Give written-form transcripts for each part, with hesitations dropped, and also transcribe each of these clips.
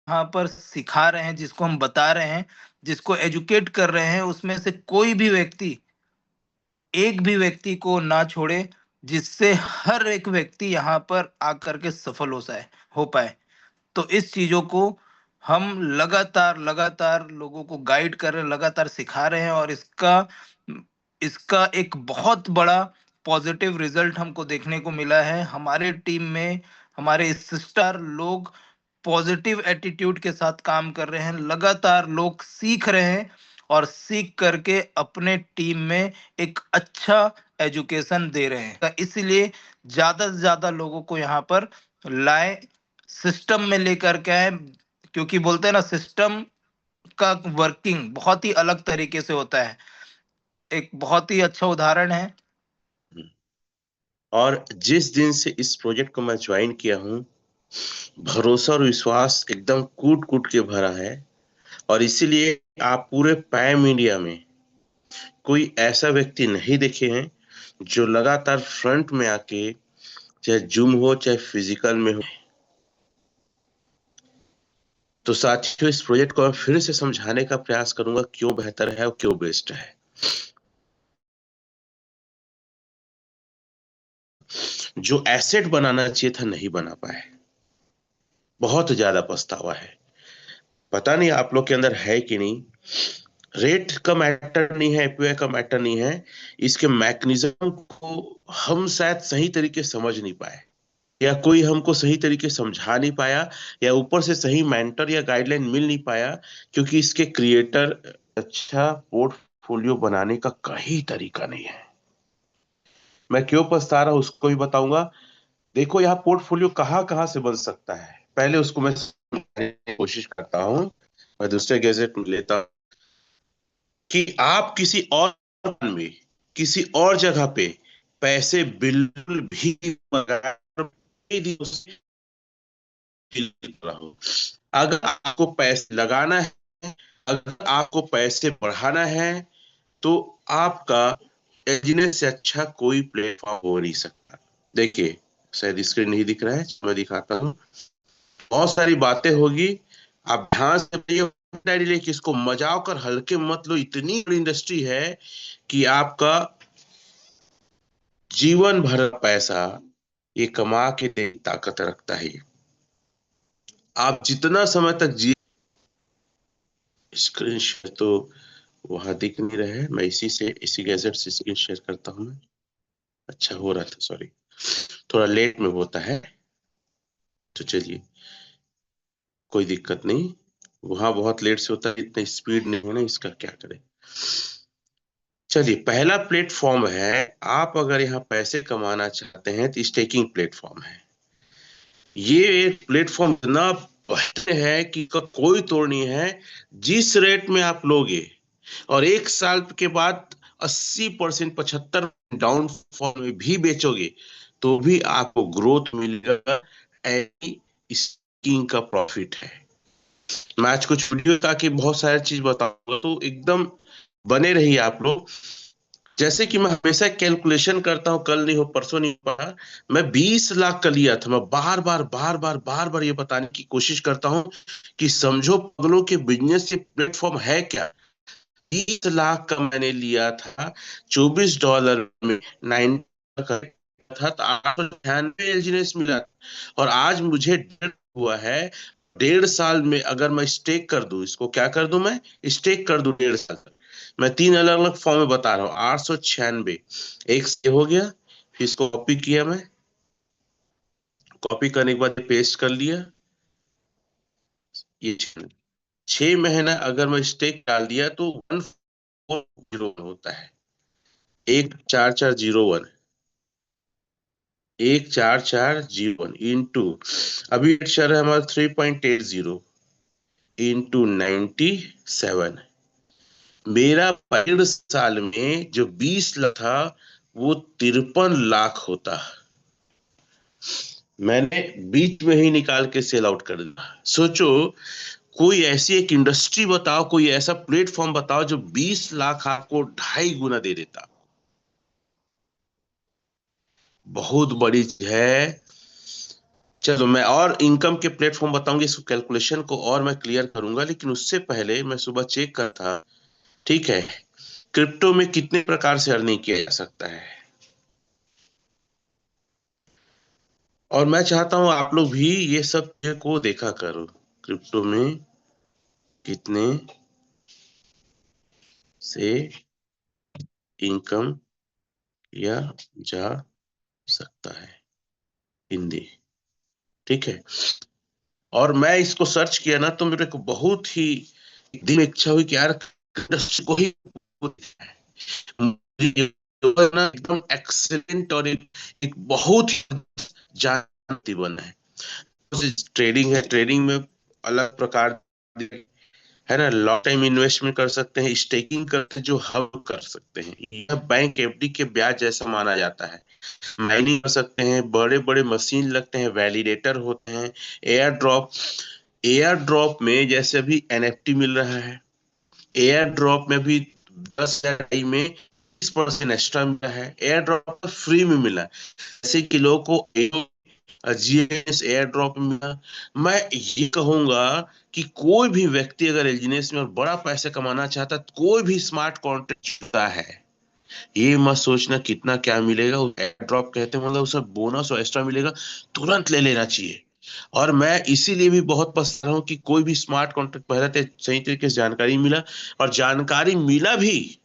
यहाँ पर सिखा रहे हैं, जिसको हम बता रहे हैं, जिसको एजुकेट कर रहे हैं, उसमें से कोई भी व्यक्ति, एक भी व्यक्ति को ना छोड़े, जिससे हर एक व्यक्ति यहाँ पर आकर के सफल हो पाए। तो इस चीजों को हम लगातार लगातार लोगों को गाइड कर रहे हैं, लगातार सिखा रहे हैं, और इसका इसका एक बहुत बड़ा पॉजिटिव रिजल्ट हमको देखने को मिला है। हमारे टीम में हमारे सिस्टर लोग पॉजिटिव एटीट्यूड के साथ काम कर रहे हैं, लगातार लोग सीख रहे हैं, और सीख करके अपने टीम में एक अच्छा एजुकेशन दे रहे हैं। तो इसलिए ज्यादा से ज्यादा लोगों को यहाँ पर लाए, सिस्टम में लेकर के आए, क्योंकि बोलते हैं ना, सिस्टम का वर्किंग बहुत ही अलग तरीके से होता है। एक बहुत ही अच्छा उदाहरण है। और जिस दिन से इस प्रोजेक्ट को मैं ज्वाइन किया हूँ, भरोसा और विश्वास एकदम कूट कूट के भरा है। और इसीलिए आप पूरे पैम इंडिया में कोई ऐसा व्यक्ति नहीं देखे हैं जो लगातार फ्रंट में आके, चाहे जूम हो चाहे फिजिकल में हो। तो साथियों, इस प्रोजेक्ट को मैं फिर से समझाने का प्रयास करूंगा क्यों बेहतर है और क्यों बेस्ट है। जो एसेट बनाना चाहिए था नहीं बना पाए, बहुत ज्यादा पछतावा है। पता नहीं आप लोग के अंदर है कि नहीं। रेट का मैटर नहीं है, एपीआई का मैटर नहीं है, इसके मैकेनिज्म को हम शायद सही तरीके से समझ नहीं पाए, या कोई हमको सही तरीके से समझा नहीं पाया, या ऊपर से सही मेंटर या गाइडलाइन मिल नहीं पाया, क्योंकि इसके क्रिएटर अच्छा पोर्टफोलियो बनाने का कहीं तरीका नहीं है। मैं क्यों पछता रहा हूं उसको भी बताऊंगा। देखो, यहाँ पोर्टफोलियो कहाँ कहाँ से बन सकता है, पहले उसको मैं समझने की कोशिश करता हूँ। मैं दूसरे गैजेट में लेता हूं कि आप किसी और में, किसी और जगह पे पैसे बिल्कुल भी अगर आपको पैसे लगाना है, अगर आपको पैसे बढ़ाना है, तो आपका बिजनेस से अच्छा कोई प्लेटफॉर्म हो नहीं सकता। देखिए, शायद स्क्रीन नहीं दिख रहा है, मैं दिखाता हूँ। बहुत सारी बातें होगी, आप ध्यान से डायरी लेके इसको मजाक और हल्के मत लो। इतनी बड़ी इंडस्ट्री है कि आपका जीवन भर पैसा ये कमा के देने की ताकत रखता है। आप जितना समय तक जी, स्क्रीन शेयर तो वहां दिख नहीं रहा है, मैं इसी गैजेट से स्क्रीन शेयर करता हूँ मैं। अच्छा हो रहा था, सॉरी, थोड़ा लेट में होता है। तो चलिए, कोई दिक्कत नहीं, वहां बहुत लेट से होता है, इतना स्पीड नहीं होना, इसका क्या करें। चलिए, पहला प्लेटफॉर्म है, आप अगर यहाँ पैसे कमाना चाहते हैं तो स्टेकिंग प्लेटफॉर्म है। ये प्लेटफॉर्म इतना बेहतर है कि का कोई तोड़ नहीं है। जिस रेट में आप लोगे और 1 साल के बाद 80%, 75 डाउन फॉल में भी बेचोगे, तो भी आपको ग्रोथ मिलेगा। स्कीइंग का प्रॉफिट है। मैं आज कुछ वीडियो ताकि बहुत सारी चीज बताऊंगा, तो एकदम बने रहिए आप लोग। जैसे कि मैं हमेशा कैलकुलेशन करता हूँ, कल नहीं हो परसों नहीं पड़ा, मैं 20 लाख का लिया था। मैं बार बार ये बताने की कोशिश करता हूँ कि समझो पगलों के बिजनेस से प्लेटफॉर्म है क्या। 20 लाख का मैंने लिया था, $24 में 9 का था, तो 896 एलजीनेस मिला। और आज मुझे हुआ है 1.5 साल में, अगर मैं स्टेक कर दूं, इसको क्या कर दूं, मैं स्टेक कर दूं 1.5 साल तक। मैं 3 अलग अलग फॉर्म में बता रहा हूँ। 896 एक से हो गया, फिर इसको कॉपी किया मैं, कॉपी करने के बाद पेस्ट कर लिया। ये 6 महीना अगर मैं स्टेक डाल दिया तो 1401 होता है। 14401, 14401 इंटू, अभी चल रहा है हमारा 3.80 इंटू 97। मेरा 1.5 साल में जो 20 लाख था, वो 53 लाख होता। मैंने बीच में ही निकाल के सेल आउट कर दिया। सोचो, कोई ऐसी एक इंडस्ट्री बताओ, कोई ऐसा प्लेटफॉर्म बताओ जो 20 लाख आपको 2.5 गुना दे देता। बहुत बड़ी चीज है। चलो मैं और इनकम के प्लेटफॉर्म बताऊंगी, इसको कैलकुलेशन को और मैं क्लियर करूंगा, लेकिन उससे पहले मैं सुबह चेक कर था, ठीक है, क्रिप्टो में कितने प्रकार से अर्निंग किया जा सकता है। और मैं चाहता हूं आप लोग भी ये सब चीज़ को देखा करो, क्रिप्टो में कितने से इनकम किया जा सकता है, हिंदी, ठीक है। और मैं इसको सर्च किया ना तो मेरे को बहुत ही दिल में इच्छा हुई कि यार इंडस्ट्री को ही मुझे ना एकदम एक्सीलेंट और एक बहुत ही जानती बना है। ट्रेडिंग है, ट्रेडिंग में अलग प्रकार है ना, लॉन्ग टाइम इन्वेस्टमेंट कर सकते हैं, स्टेकिंग करते हैं जो हम कर सकते हैं, यह बैंक एफडी के ब्याज जैसा माना जाता है। माइनिंग कर सकते हैं, बड़े बड़े मशीन लगते हैं, वैलिडेटर होते हैं, एयर ड्रॉप, एयर ड्रॉप में जैसे अभी एनएफटी मिल रहा है, एयर ड्रॉप में भी 10,000 में 20% एक्स्ट्रा मिला है, एयर ड्रॉप फ्री में मिला, जैसे कि लोगों को जीएस एयर ड्रॉप में मिला। मैं ये कहूंगा कि कोई भी व्यक्ति अगर एलजीएस में बड़ा पैसे कमाना चाहता है, कोई भी स्मार्ट कॉन्ट्रैक्ट है, ये मत सोचना कितना क्या मिलेगा, एयर ड्रॉप कहते हैं मतलब उसे बोनस और एक्स्ट्रा मिलेगा, तुरंत ले लेना चाहिए। और मैं इसीलिए भी बहुत पसंद रहा हूँ कि कोई भी स्मार्ट कॉन्ट्रैक्ट पहले सही तरीके से जानकारी मिला, और जानकारी मिला भी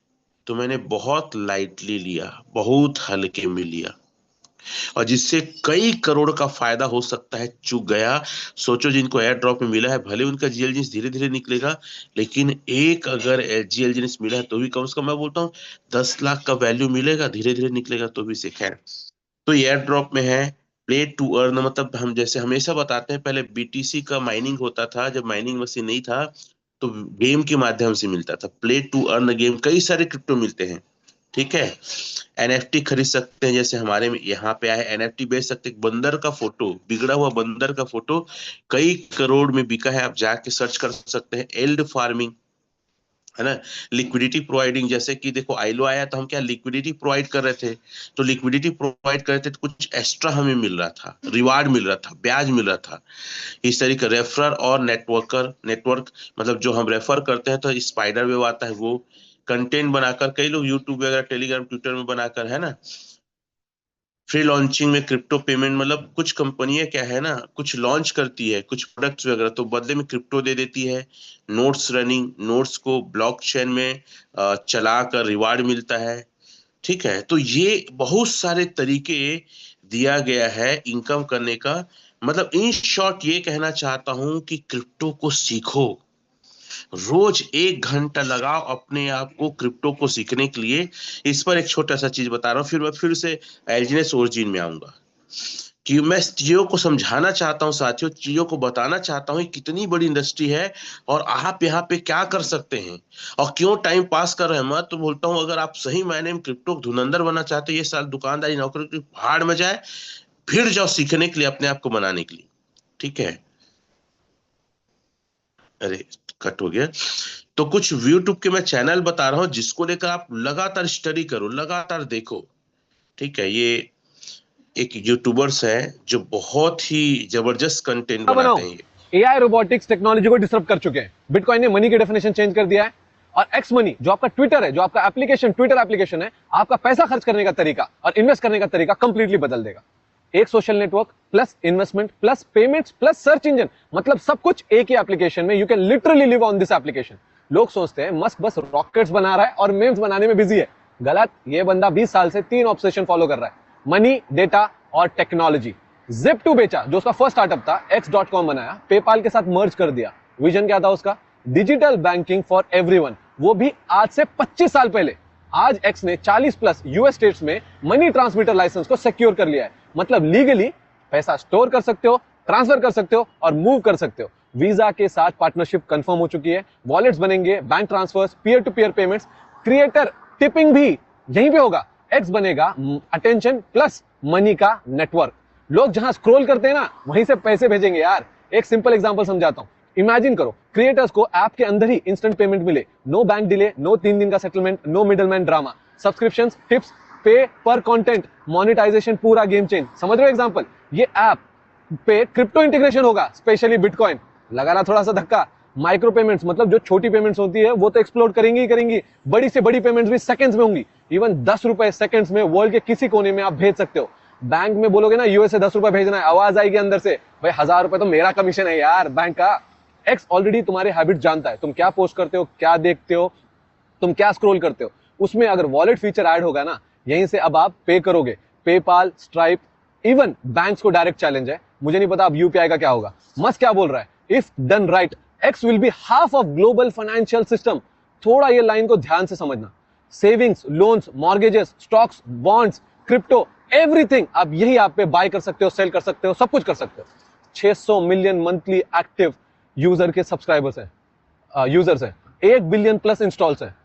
तो मैंने बहुत लाइटली लिया, बहुत हल्के में लिया, और जिससे कई करोड़ का फायदा हो सकता है चूक गया। सोचो जिनको एयर ड्रॉप में मिला है, भले उनका जीएलजीएस धीरे धीरे निकलेगा, लेकिन एक अगर जीएलजीएस मिला है तो भी कम से कम मैं बोलता हूँ 10 लाख का वैल्यू मिलेगा, धीरे धीरे निकलेगा तो भी से खैर। तो एयर ड्रॉप में है प्ले टू अर्न, मतलब हम जैसे हमेशा बताते हैं, पहले बीटीसी का माइनिंग होता था, जब माइनिंग मशीन नहीं था तो गेम के माध्यम से मिलता था, प्ले टू अर्न गेम, कई सारे क्रिप्टो मिलते हैं, ठीक है। एनएफटी खरीद सकते हैं, जैसे हमारे में यहाँ पे आए एनएफटी बेच सकते हैं, बंदर का फोटो, बिगड़ा हुआ बंदर का फोटो कई करोड़ में बिका है, आप जाके सर्च कर सकते हैं। एल्ड फार्मिंग है ना, लिक्विडिटी प्रोवाइडिंग, जैसे कि देखो आइलो आया तो हम क्या लिक्विडिटी प्रोवाइड कर रहे थे, तो लिक्विडिटी प्रोवाइड कर रहे थे तो कुछ एक्स्ट्रा हमें मिल रहा था, रिवार्ड मिल रहा था, ब्याज मिल रहा था। इस तरीके रेफरर और नेटवर्कर, नेटवर्क मतलब जो हम रेफर करते हैं तो स्पाइडर वेव आता है, वो कंटेंट बनाकर कई लोग यूट्यूब वगैरह टेलीग्राम ट्विटर में बनाकर, है ना। फ्री लॉन्चिंग में क्रिप्टो पेमेंट, मतलब कुछ कंपनियां क्या है ना, कुछ लॉन्च करती है कुछ प्रोडक्ट्स वगैरह तो बदले में क्रिप्टो दे देती है। नोट्स रनिंग, नोट्स को ब्लॉकचेन में चला कर रिवार्ड मिलता है, ठीक है। तो ये बहुत सारे तरीके दिया गया है इनकम करने का। मतलब इन शॉर्ट ये कहना चाहता हूं कि क्रिप्टो को सीखो, रोज 1 घंटा लगाओ अपने आप को क्रिप्टो को सीखने के लिए। इस पर एक छोटा सा चीज बता रहा हूँ, फिर मैं फिर से एल्जीनेस ओरिजिन में आऊंगा, कि मैं चीजों को समझाना चाहता हूँ साथियों, चीजों को बताना चाहता हूँ कितनी बड़ी इंडस्ट्री है और आप यहाँ पे क्या कर सकते हैं और क्यों टाइम पास कर रहे हैं। मैं तो बोलता हूँ अगर आप सही मायने में क्रिप्टो धुरंधर बनना चाहते हैं, ये साल दुकानदारी नौकरी की भाड़ में जाए, फिर जाओ सीखने के लिए, अपने आप को बनाने के लिए, ठीक है। अरे कट हो गया। तो कुछ यूट्यूब के मैं चैनल बता रहा हूँ जिसको लेकर आप लगातार स्टडी करो, लगातार देखो, ठीक है। ये एक यूट्यूबर्स है जो बहुत ही जबरदस्त कंटेंट बनाते हैं। एआई रोबोटिक्स टेक्नोलॉजी को डिस्टर्ब कर चुके हैं, बिटकॉइन ने मनी की डेफिनेशन चेंज कर दिया है, और एक्स मनी जो आपका ट्विटर है, जो आपका एप्लीकेशन ट्विटर एप्लीकेशन है, आपका पैसा खर्च करने का तरीका और इन्वेस्ट करने का तरीका कंप्लीटली बदल देगा। एक social network plus investment plus payments plus search engine, मतलब सब कुछ एक ही एप्लीकेशन में। You can literally live on this application. लोग सोचते हैं मस्क बस रॉकेट्स बना रहा है और मेम्स बनाने में बिजी है। गलत। ये बंदा 20 साल से 3 ऑब्सेशन फॉलो कर रहा है, मनी, डेटा और टेक्नोलॉजी। Zip2 बेचा जो उसका फर्स्ट स्टार्टअप था, x.com बनाया, पेपाल के साथ मर्ज कर दिया। विजन क्या था उसका? डिजिटल बैंकिंग फॉर एवरीवन, वो भी आज से 25 साल पहले। आज एक्स ने 40 प्लस यूएस स्टेट्स में मनी ट्रांसमीटर लाइसेंस को सिक्योर कर लिया है, मतलब लीगली पैसा स्टोर कर सकते हो, ट्रांसफर कर सकते हो और मूव कर सकते हो। वीजा के साथ पार्टनरशिप कंफर्म हो चुकी है, वॉलेट्स बनेंगे, bank transfers, peer to peer payments, creator tipping भी यहीं पे होगा। एक्स बनेगा अटेंशन प्लस मनी का नेटवर्क। लोग जहां स्क्रॉल करते हैं ना, वहीं से पैसे भेजेंगे यार। एक सिंपल एग्जांपल समझाता हूं। इमेजिन करो क्रिएटर्स को ऐप के अंदर ही इंस्टेंट पेमेंट मिले, नो बैंक डिले, नो 3 दिन का settlement, no middleman drama, subscriptions, tips, pay per content, monetization, पूरा गेम चेंज। समझ रहे हो एग्जांपल? ये ऐप पे क्रिप्टो इंटीग्रेशन होगा, स्पेशली बिटकॉइन। लगा ना थोड़ा सा धक्का। माइक्रो पेमेंट्स, मतलब जो छोटी पेमेंट्स होती है वो तो एक्सप्लोर करेंगी ही करेंगी, बड़ी से बड़ी पेमेंट्स भी सेकंड्स में होंगी। इवन 10 रुपए सेकंड्स में वर्ल्ड के किसी कोने में आप भेज सकते हो। बैंक में बोलोगे ना यूएसए 10 रुपए भेजना है, आवाज आएगी अंदर से, भाई 1000 रुपए तो मेरा कमीशन है यार बैंक का। एक्स ऑलरेडी तुम्हारे हैबिट जानता है, तुम क्या पोस्ट करते हो, क्या देखते हो, तुम क्या स्क्रॉल करते हो। उसमें अगर वॉलेट फीचर ऐड होगा ना, यहीं से अब आप पे करोगे। पेपाल, स्ट्राइप, इवन बैंक्स को डायरेक्ट चैलेंज है। मुझे नहीं पता अब यूपीआई का क्या होगा। मस्क क्या बोल रहा है, if done right x will be half of global financial system. थोड़ा ये लाइन को ध्यान से समझना। Savings, loans, mortgages, stocks, bonds, crypto, everything आप यही आप पे बाय कर सकते हो, सेल कर सकते हो, सब कुछ कर सकते हो। 600 मिलियन मंथली एक्टिव यूजर के सब्सक्राइबर्स हैं, यूजर्स हैं, 1 बिलियन प्लस इंस्टॉल्स हैं।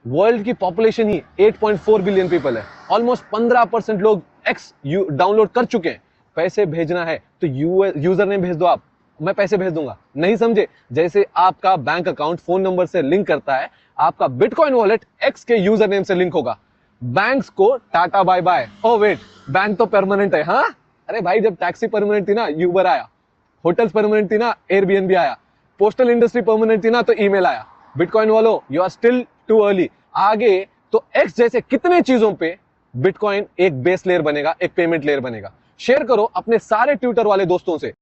वर्ल्ड की पॉपुलेशन ही 8.4 बिलियन पीपल है। ऑलमोस्ट 15% लोग एक्स डाउनलोड कर चुके हैं। पैसे भेजना है तो यूजर नेम भेज दो आप, मैं पैसे भेज दूंगा। नहीं समझे, जैसे आपका बैंक अकाउंट फोन नंबर से लिंक करता है, आपका बिटकॉइन वॉलेट एक्स के यूजर नेम से लिंक होगा। बैंक्स को टाटा bye bye. Oh wait, bank तो परमानेंट है। हाँ, अरे भाई जब टैक्सी परमानेंट थी ना, यूबर आया। होटल्स परमानेंट थी ना, एयरबीएनबी आया। पोस्टल इंडस्ट्री परमानेंट थी ना, तो ईमेल आया। बिटकॉइन वालों, you are still too early. आगे तो एक्स जैसे कितने चीजों पे बिटकॉइन एक बेस लेयर बनेगा, एक पेमेंट लेयर बनेगा। शेयर करो अपने सारे ट्विटर वाले दोस्तों से।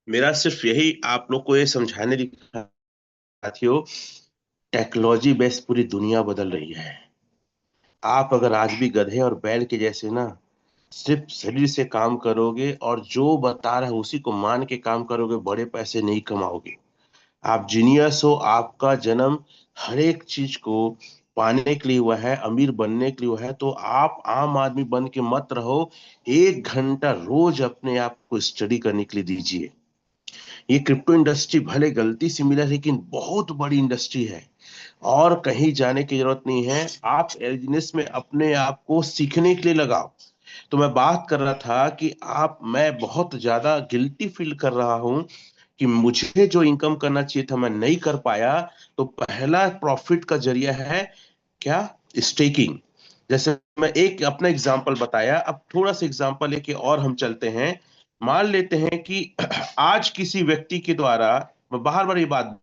मेरा सिर्फ यही आप लोग को ये समझाने की साथियों, टेक्नोलॉजी बेस्ड पूरी दुनिया बदल रही है। आप अगर आज भी गधे और बैल के जैसे ना सिर्फ शरीर से काम करोगे और जो बता रहा है उसी को मान के काम करोगे, बड़े पैसे नहीं कमाओगे। आप जीनियस हो, आपका जन्म हर एक चीज को पाने के लिए हुआ है, अमीर बनने के लिए हुआ है, तो आप आम आदमी बन के मत रहो। 1 घंटा रोज अपने आप को स्टडी करने के लिए दीजिए। ये क्रिप्टो इंडस्ट्री भले गलती से मिला, लेकिन बहुत बड़ी इंडस्ट्री है और कहीं जाने की जरूरत नहीं है। आप बिजनेस में अपने आप को सीखने के लिए लगाओ। तो मैं बात कर रहा था कि मैं बहुत ज्यादा गिल्टी फील कर रहा हूं कि मुझे जो इनकम करना चाहिए था मैं नहीं कर पाया। तो पहला प्रॉफिट का जरिया है क्या, स्टेकिंग। जैसे मैं एक अपना एग्जांपल बताया, अब थोड़ा सा एग्जांपल लेके और हम चलते हैं। मान लेते हैं कि आज किसी व्यक्ति के द्वारा, मैं बार बार ये बात,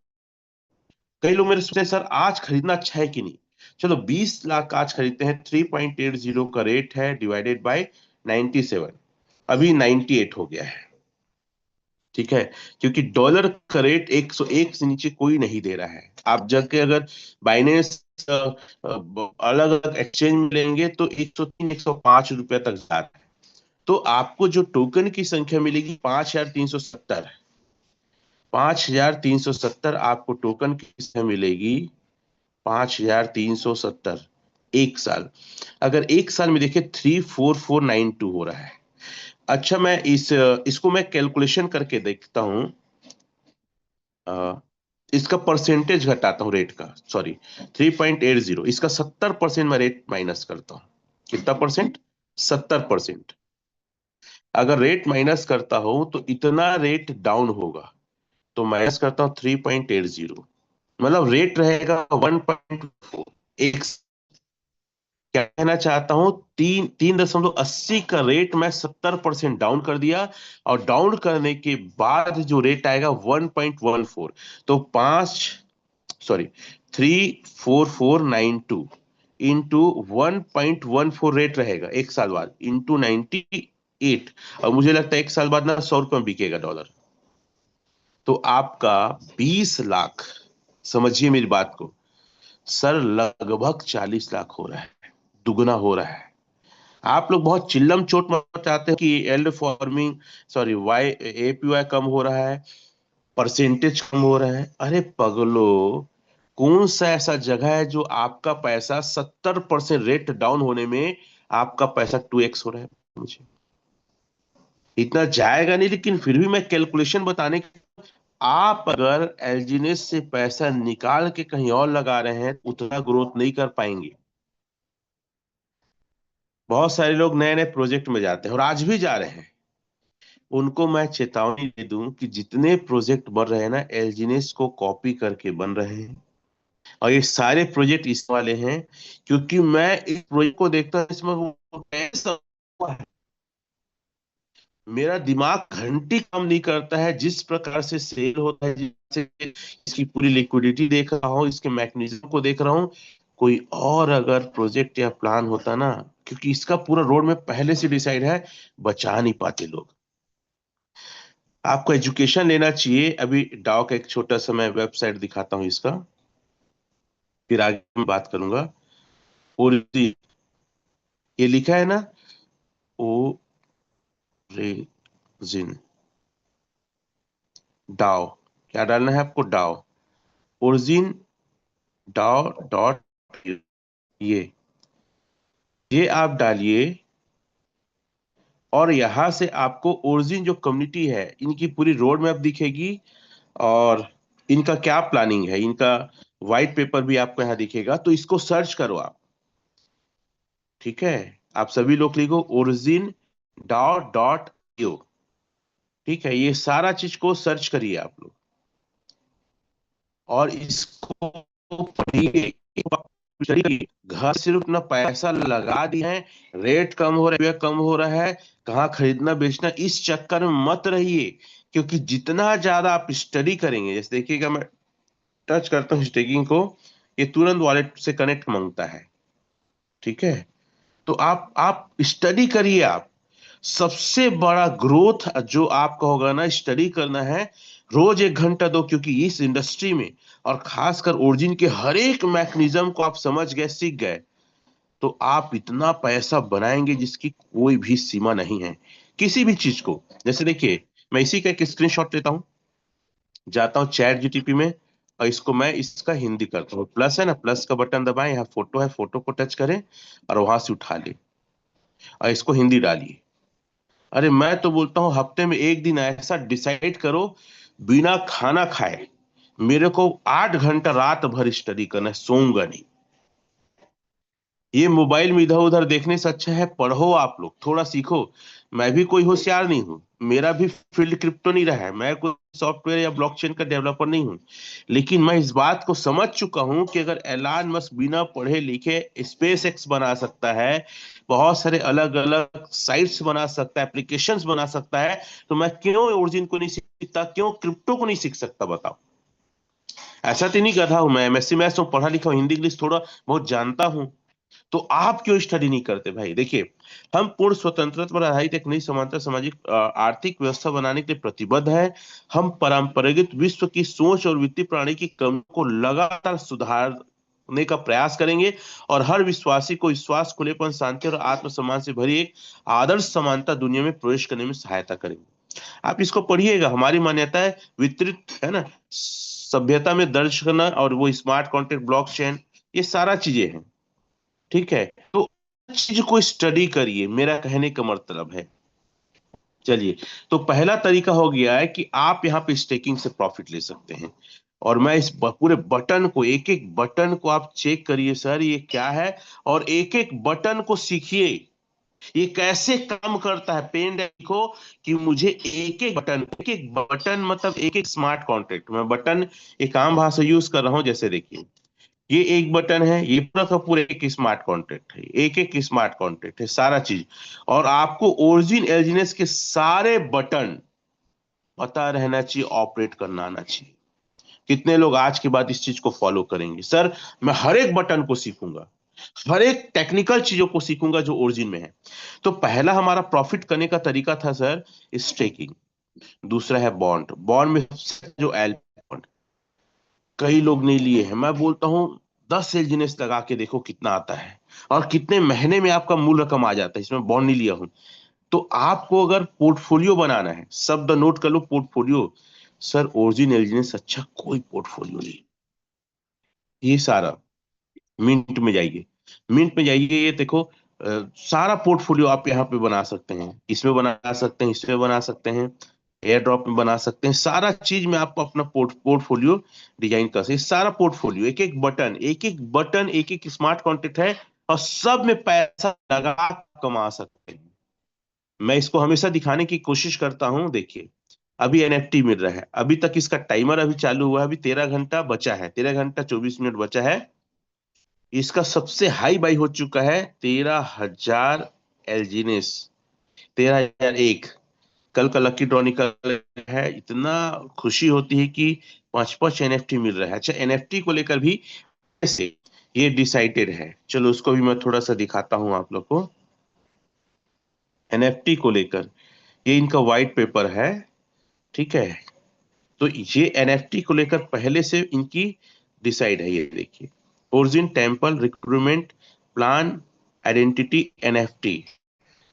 कई लोग मेरे सोचते हैं सर आज खरीदना अच्छा है कि नहीं। चलो 20 लाख आज खरीदते हैं, 3.80 का रेट है, डिवाइडेड बाय 97, अभी 98 हो गया है। ठीक है, क्योंकि डॉलर का रेट 101 से नीचे कोई नहीं दे रहा है। आप जाके अगर बाइनेंस अलग अलग एक्सचेंज में लेंगे तो 103 105 रुपए तक जा रहा है। तो आपको जो टोकन की संख्या मिलेगी 5370, 5370 आपको टोकन की संख्या मिलेगी, 5370 एक साल। अगर एक साल में देखिए 34492 हो रहा है। अच्छा, मैं इसको मैं कैलकुलेशन करके देखता हूं। इसका परसेंटेज घटाता हूं रेट का, सॉरी 3.80, इसका 70% मैं रेट माइनस करता हूं। कितना परसेंट? 70%। अगर रेट माइनस करता हूं तो इतना रेट डाउन होगा, तो माइनस करता हूं 3.80, मतलब रेट रहेगा 1.4। एक, क्या कहना चाहता हूं, 3.80 का रेट मैं 70% डाउन कर दिया, और डाउन करने के बाद जो रेट आएगा 1.14। तो 34492 इंटू 1.14 रेट रहेगा एक साल बाद, इंटू 98। और मुझे लगता है एक साल बाद ना 100 रुपये में बिकेगा डॉलर। तो आपका 20 लाख, समझिए मेरी बात को सर, लगभग 40 लाख हो रहा है, दुगना हो रहा है। आप लोग बहुत चिल्लम चोट मचाते हैं कि एल्ड फॉर्मिंग, सॉरी वाई एपीवाई कम हो रहा है, परसेंटेज कम हो रहा है। अरे पगलो, कौन सा ऐसा जगह है जो आपका पैसा 70% रेट डाउन होने में आपका पैसा 2x हो रहा है? मुझे इतना जाएगा नहीं, लेकिन फिर भी मैं कैलकुलेशन बताने, आप अगर एलजीनेस से पैसा निकाल के कहीं और लगा रहे हैं उतना ग्रोथ नहीं कर पाएंगे। बहुत सारे लोग नए नए प्रोजेक्ट में जाते हैं और आज भी जा रहे हैं। उनको मैं चेतावनी दे दूं कि जितने प्रोजेक्ट बन रहे हैं ना, एलजीनेस को कॉपी करके बन रहे हैं, और ये सारे प्रोजेक्ट इस वाले हैं, क्योंकि मैं इस प्रोजेक्ट को देखता हूं, इसमें वो कैसा हुआ है। मेरा दिमाग घंटी काम नहीं करता है, जिस प्रकार से सेल होता है, जिससे इसकी पूरी लिक्विडिटी देख रहा हूँ, इसके मैकेनिज्म को देख रहा हूँ। कोई और अगर प्रोजेक्ट या प्लान होता ना, क्योंकि इसका पूरा रोड में पहले से डिसाइड है, बचा नहीं पाते लोग। आपको एजुकेशन लेना चाहिए। अभी डाउ का एक छोटा सा मैं वेबसाइट दिखाता हूँ इसका, फिर आगे मैं बात करूंगा। ओरिजिन, ये लिखा है ना, ओरिजिन डाउ, क्या डालना है आपको? डाउ, ओरिजिन डाउ डॉट, ये आप डालिए, और यहां से आपको ओरिजिन जो कम्युनिटी है, इनकी पूरी रोड मैप दिखेगी, और इनका क्या प्लानिंग है, इनका व्हाइट पेपर भी आपको यहाँ दिखेगा। तो इसको सर्च करो आप, ठीक है? आप सभी लोग लिखो ओरिजिन डाउ डॉट यू, ठीक है? ये सारा चीज को सर्च करिए आप लोग, और इसको पढ़िए। घर सिर्फ अपना पैसा लगा दिए हैं, रेट कम हो रहा है, कम हो रहा है, कहाँ खरीदना बेचना, इस चक्कर में मत रहिए। क्योंकि जितना ज्यादा आप स्टडी करेंगे, जैसे देखिएगा मैं टच करता हूँ स्टेकिंग को, ये तुरंत वॉलेट से कनेक्ट मांगता है, ठीक है? तो आप स्टडी करिए। आप सबसे बड़ा ग्रोथ जो आपका होगा ना, स्टडी करना है। रोज 1 घंटा दो, क्योंकि इस इंडस्ट्री में, और खासकर ओरिजिन के हर एक मैकेनिज्म को आप समझ गए, सीख गए, तो आप इतना पैसा बनाएंगे जिसकी कोई भी सीमा नहीं है, किसी भी चीज को। जैसे देखिए, मैं इसी का एक स्क्रीनशॉट लेता हूं, जाता हूं चैट जीटीपी में, और इसको मैं इसका हिंदी करता हूँ। प्लस है ना, प्लस का बटन दबाएं, यहाँ फोटो है, फोटो को टच करें, और वहां से उठा ले, और इसको हिंदी डालिए। अरे मैं तो बोलता हूँ, हफ्ते में एक दिन ऐसा डिसाइड करो, बिना खाना खाए मेरे को 8 घंटा रात भर स्टडी करना है, सोऊंगा नहीं। ये मोबाइल में इधर उधर देखने से अच्छा है पढ़ो, आप लोग थोड़ा सीखो। मैं भी कोई होशियार नहीं हूँ, मेरा भी फील्ड क्रिप्टो नहीं रहा है, मैं कोई सॉफ्टवेयर या ब्लॉकचेन का डेवलपर नहीं हूँ। लेकिन मैं इस बात को समझ चुका हूँ कि अगर एलान मस्क बिना पढ़े लिखे स्पेस एक्स बना सकता है, बहुत सारे अलग अलग साइट्स बना सकता है, एप्लीकेशंस बना सकता है, तो मैं क्यों ओरिजिन को नहीं सीखता, क्यों क्रिप्टो को नहीं सीख सकता, बताओ? ऐसा तो नहीं गधा हूं मैं, एमएससी मैथ्स में पढ़ा लिखा हूं, हिंदी इंग्लिश थोड़ा बहुत जानता हूं। तो आप क्यों स्टडी नहीं करते भाई? देखिए, हम पूर्ण स्वतंत्रता पर आधारित एक नई समांतर सामाजिक आर्थिक व्यवस्था बनाने के लिए प्रतिबद्ध है। हम परंपरागत विश्व की सोच और वित्तीय प्रणाली की कमी को लगातार सुधारने का प्रयास करेंगे, और हर विश्वासी को विश्वास, खुलेपन, शांति और आत्मसम्मान से भरी एक आदर्श समानता दुनिया में प्रवेश करने में सहायता करेंगे। आप इसको पढ़िएगा। हमारी मान्यता है वितरित, है ना, सभ्यता में दर्ज करना, और वो स्मार्ट कॉन्ट्रैक्ट, ब्लॉकचेन, ये सारा चीजें हैं, ठीक है? तो चीज को स्टडी करिए, मेरा कहने का मतलब है। चलिए, तो पहला तरीका हो गया है कि आप यहाँ पे स्टेकिंग से प्रॉफिट ले सकते हैं। और मैं इस पूरे बटन को, एक एक बटन को आप चेक करिए, सर ये क्या है, और एक एक बटन को सीखिए, ये कैसे काम करता है। पेन देखो कि मुझे एक एक बटन मतलब एक एक स्मार्ट कॉन्ट्रैक्ट, मैं बटन एक आम भाषा यूज कर रहा हूं। जैसे देखिए, ये एक बटन है, ये पूरा का पूरा एक स्मार्ट कॉन्ट्रैक्ट है, एक एक स्मार्ट कॉन्ट्रैक्ट है, सारा चीज। और आपको ओरिजिन एलजीनेस के सारे बटन पता रहना चाहिए, ऑपरेट करना आना चाहिए। कितने लोग आज के बाद इस चीज को फॉलो करेंगे? सर मैं हर एक बटन को सीखूंगा, हर एक टेक्निकल चीजों को सीखूंगा जो ओरिजिन में है। तो पहला हमारा प्रॉफिट करने का तरीका था सर स्टेकिंग। दूसरा है बॉन्ड। बॉन्ड में जो एल बॉन्ड, कई लोग नहीं लिए हैं, मैं बोलता हूं 10 एलजीनेस लगा के देखो कितना आता है, और कितने महीने में आपका मूल रकम आ जाता है। इसमें बॉन्ड नहीं लिया हूं। तो आपको अगर पोर्टफोलियो बनाना है, शब्द नोट कर लो, पोर्टफोलियो। सर ओरिजिन एलजीनेस अच्छा कोई पोर्टफोलियो नहीं। ये सारा मिंट में जाइए, मिंट में जाइए, ये देखो, सारा पोर्टफोलियो आप यहाँ पे बना सकते हैं, इसमें बना सकते हैं, इसमें बना सकते हैं, एयर ड्रॉप में बना सकते हैं, सारा चीज में आप अपना पोर्टफोलियो डिजाइन कर सकते हैं। सारा पोर्टफोलियो, एक एक बटन, एक एक बटन, एक एक स्मार्ट कॉन्ट्रैक्ट है, और सब में पैसा लगा कमा सकते हैं। मैं इसको हमेशा दिखाने की कोशिश करता हूं। देखिए, अभी एनएफटी मिल रहा है, अभी तक इसका टाइमर अभी चालू हुआ है, अभी 13 घंटा बचा है, 13 घंटा 24 मिनट बचा है। इसका सबसे हाई बाई हो चुका है 13,000 एलजीनेस, 13,001। कल का लकी ड्रॉ निकल है, इतना खुशी होती है कि 5-5 एनएफटी मिल रहा है। अच्छा, एनएफटी को लेकर भी ऐसे ये डिसाइडेड है। चलो उसको भी मैं थोड़ा सा दिखाता हूं आप लोग को। एनएफटी को लेकर ये इनका व्हाइट पेपर है, ठीक है। तो ये एनएफटी को लेकर पहले से इनकी डिसाइड है। ये देखिए, origin temple recruitment plan identity NFT.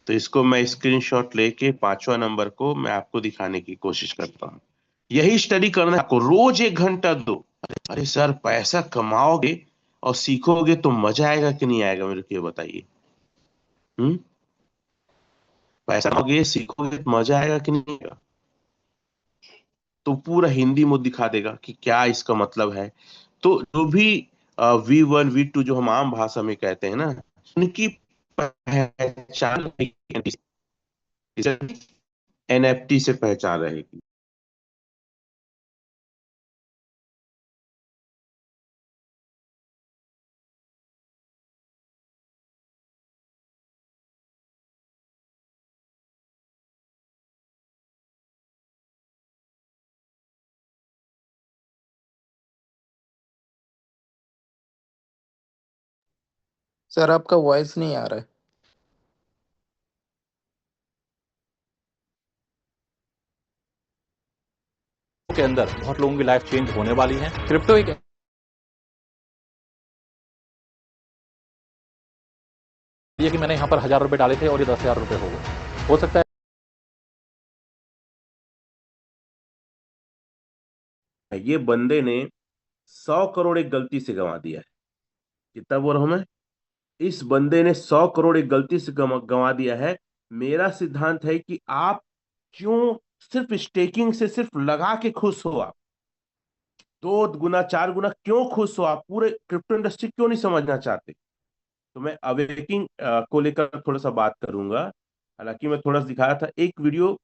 तो इसको मैं स्क्रीनशॉट लेके 5वां नंबर को मैं आपको दिखाने की कोशिश करता हूँ। यही स्टडी करना है आपको, रोज 1 घंटा दो। अरे सर, पैसा कमाओगे और सीखोगे तो मजा आएगा कि नहीं आएगा, मेरे को ये बताइए। पैसा कमाओगे सीखोगे तो मजा आएगा कि नहीं आएगा? तो पूरा हिंदी में दिखा देगा कि क्या इसका मतलब है। तो जो भी V1 V2 जो हम आम भाषा में कहते हैं ना, उनकी पहचान एनएफटी से पहचान रहेगी। सर आपका वॉइस नहीं आ रहा है। के अंदर बहुत लोगों की लाइफ चेंज होने वाली है। क्रिप्टो एक ये कि मैंने यहाँ पर 1000 रुपए डाले थे और ये 10,000 रुपए हो गए। हो सकता है ये बंदे ने 100 करोड़ एक गलती से गंवा दिया है। कितना बोल रहा हूं मैं? इस बंदे ने 100 करोड़ एक गलती से गंवा दिया है। मेरा सिद्धांत है कि आप क्यों सिर्फ स्टेकिंग से सिर्फ लगा के खुश हो? आप 2 गुना 4 गुना क्यों खुश हो? आप पूरे क्रिप्टो इंडस्ट्री क्यों नहीं समझना चाहते? तो मैं अवेकिंग को लेकर थोड़ा सा बात करूंगा। हालांकि मैं थोड़ा सा दिखाया था एक वीडियो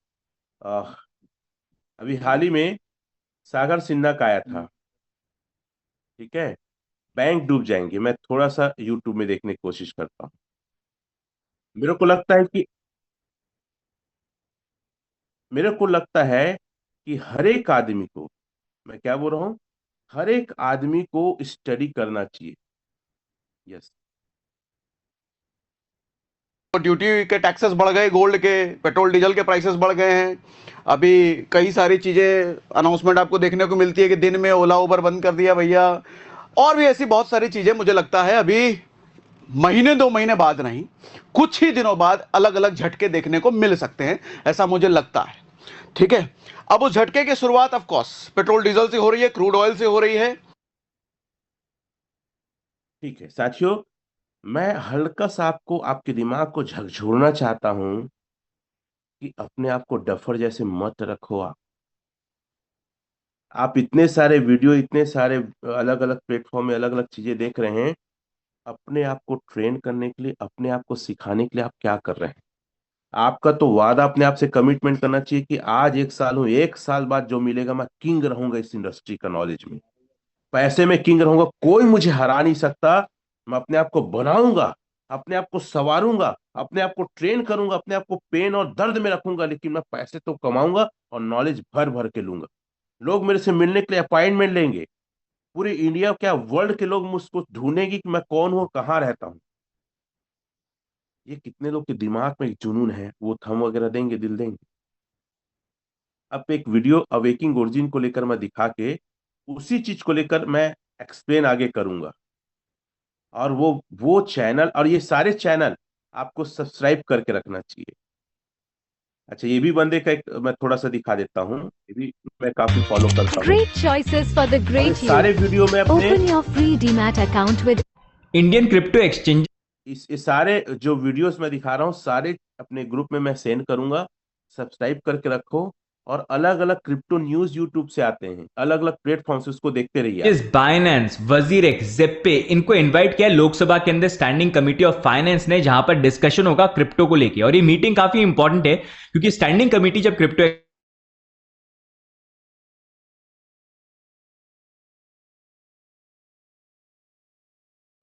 अभी हाल ही में, सागर सिन्हा का आया था, ठीक है। बैंक डूब जाएंगे, मैं थोड़ा सा यूट्यूब में देखने की कोशिश करता हूँ। मेरे को लगता है कि हर एक आदमी को, मैं क्या बोल रहा हूँ, हर एक आदमी को स्टडी करना चाहिए। यस। ड्यूटी के टैक्सेस बढ़ गए, गोल्ड के, पेट्रोल डीजल के प्राइसेस बढ़ गए हैं। अभी कई सारी चीज़ें अनाउंसमेंट आपको देखने को मिलती है कि दिन में ओला उबर बंद कर दिया भैया, और भी ऐसी बहुत सारी चीज़ें। मुझे लगता है अभी महीने 2 महीने बाद नहीं, कुछ ही दिनों बाद अलग अलग झटके देखने को मिल सकते हैं, ऐसा मुझे लगता है। ठीक है, अब उस झटके की शुरुआत ऑफ कोर्स पेट्रोल डीजल से हो रही है, क्रूड ऑयल से हो रही है। ठीक है साथियों, मैं हल्का सा आपको आपके दिमाग को झकझोरना चाहता हूं कि अपने आप को डफर जैसे मत रखो। आप इतने सारे वीडियो, इतने सारे अलग अलग प्लेटफॉर्म में अलग अलग चीजें देख रहे हैं। अपने आप को ट्रेन करने के लिए, अपने आप को सिखाने के लिए आप क्या कर रहे हैं? आपका तो वादा अपने आप से कमिटमेंट करना चाहिए कि आज 1 साल हूं, 1 साल बाद जो मिलेगा मैं किंग रहूंगा इस इंडस्ट्री का नॉलेज में, पैसे में किंग रहूंगा, कोई मुझे हरा नहीं सकता। मैं अपने आप को बनाऊंगा, अपने आप को संवारूंगा, अपने आप को ट्रेन करूंगा, अपने आप को पेन और दर्द में रखूंगा, लेकिन मैं पैसे तो कमाऊंगा और नॉलेज भर भर के लूंगा। लोग मेरे से मिलने के लिए अपॉइंटमेंट लेंगे, पूरी इंडिया क्या वर्ल्ड के लोग मुझको ढूंढेंगे कि मैं कौन हूं, कहाँ रहता हूं। ये कितने लोग के दिमाग में एक जुनून है, वो थम वगैरह देंगे, दिल देंगे। अब एक वीडियो अवेकिंग ओरिजिन को लेकर मैं दिखा के उसी चीज को लेकर मैं एक्सप्लेन आगे करूंगा। और वो चैनल और ये सारे चैनल आपको सब्सक्राइब करके रखना चाहिए। अच्छा, ये भी बंदे का एक मैं थोड़ा सा दिखा देता हूँ, ये भी मैं काफी फॉलो करता हूँ। Great choices for the और ये great सारे you. वीडियो में अपने Open your free DMAT account with Indian crypto exchange इस सारे जो वीडियोस मैं दिखा रहा हूँ सारे अपने ग्रुप में मैं सेंड करूंगा। सब्सक्राइब करके रखो। और अलग अलग क्रिप्टो न्यूज यूट्यूब से आते हैं, अलग अलग प्लेटफॉर्म से, उसको देखते रहिए। इस बाइनेंस, वजीरेक्स, जेपे इनको इनवाइट किया लोकसभा के अंदर स्टैंडिंग कमेटी ऑफ फाइनेंस ने, जहां पर डिस्कशन होगा क्रिप्टो को लेके। और ये मीटिंग काफी इंपॉर्टेंट है क्योंकि स्टैंडिंग कमेटी जब क्रिप्टो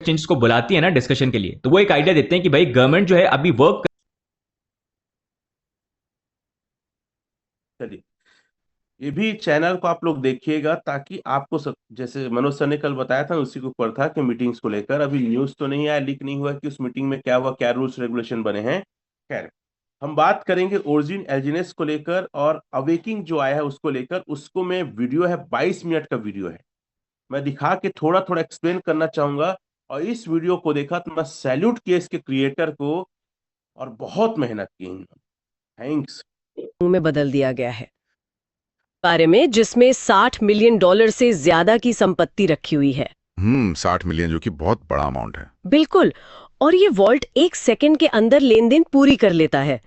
एक्सचेंज को बुलाती है ना डिस्कशन के लिए, तो वो एक आइडिया देते हैं कि भाई गवर्नमेंट जो है अभी वर्क ये भी चैनल को आप लोग देखिएगा ताकि आपको जैसे मनोज सर ने कल बताया था उसी के ऊपर था कि मीटिंग्स को लेकर अभी न्यूज तो नहीं आया, लीक नहीं हुआ कि उस मीटिंग में क्या हुआ, क्या रूल्स रेगुलेशन बने हैं। खैर, हम बात करेंगे ओरिजिन एल्जीनेस को लेकर और अवेकिंग जो आया है उसको लेकर। उसको में वीडियो है, 22 मिनट का वीडियो है, मैं दिखा के थोड़ा थोड़ा एक्सप्लेन करना चाहूंगा। और इस वीडियो को देखा तो मैं सैल्यूट किया इसके क्रिएटर को, और बहुत मेहनत की। थैंक्स। में बदल दिया गया है बारे में, जिसमें $60 मिलियन से ज्यादा की संपत्ति रखी हुई है। 60 मिलियन, जो कि बहुत बड़ा अमाउंट है। बिल्कुल, और ये वॉल्ट 1 सेकंड के अंदर लेन देन पूरी कर लेता है।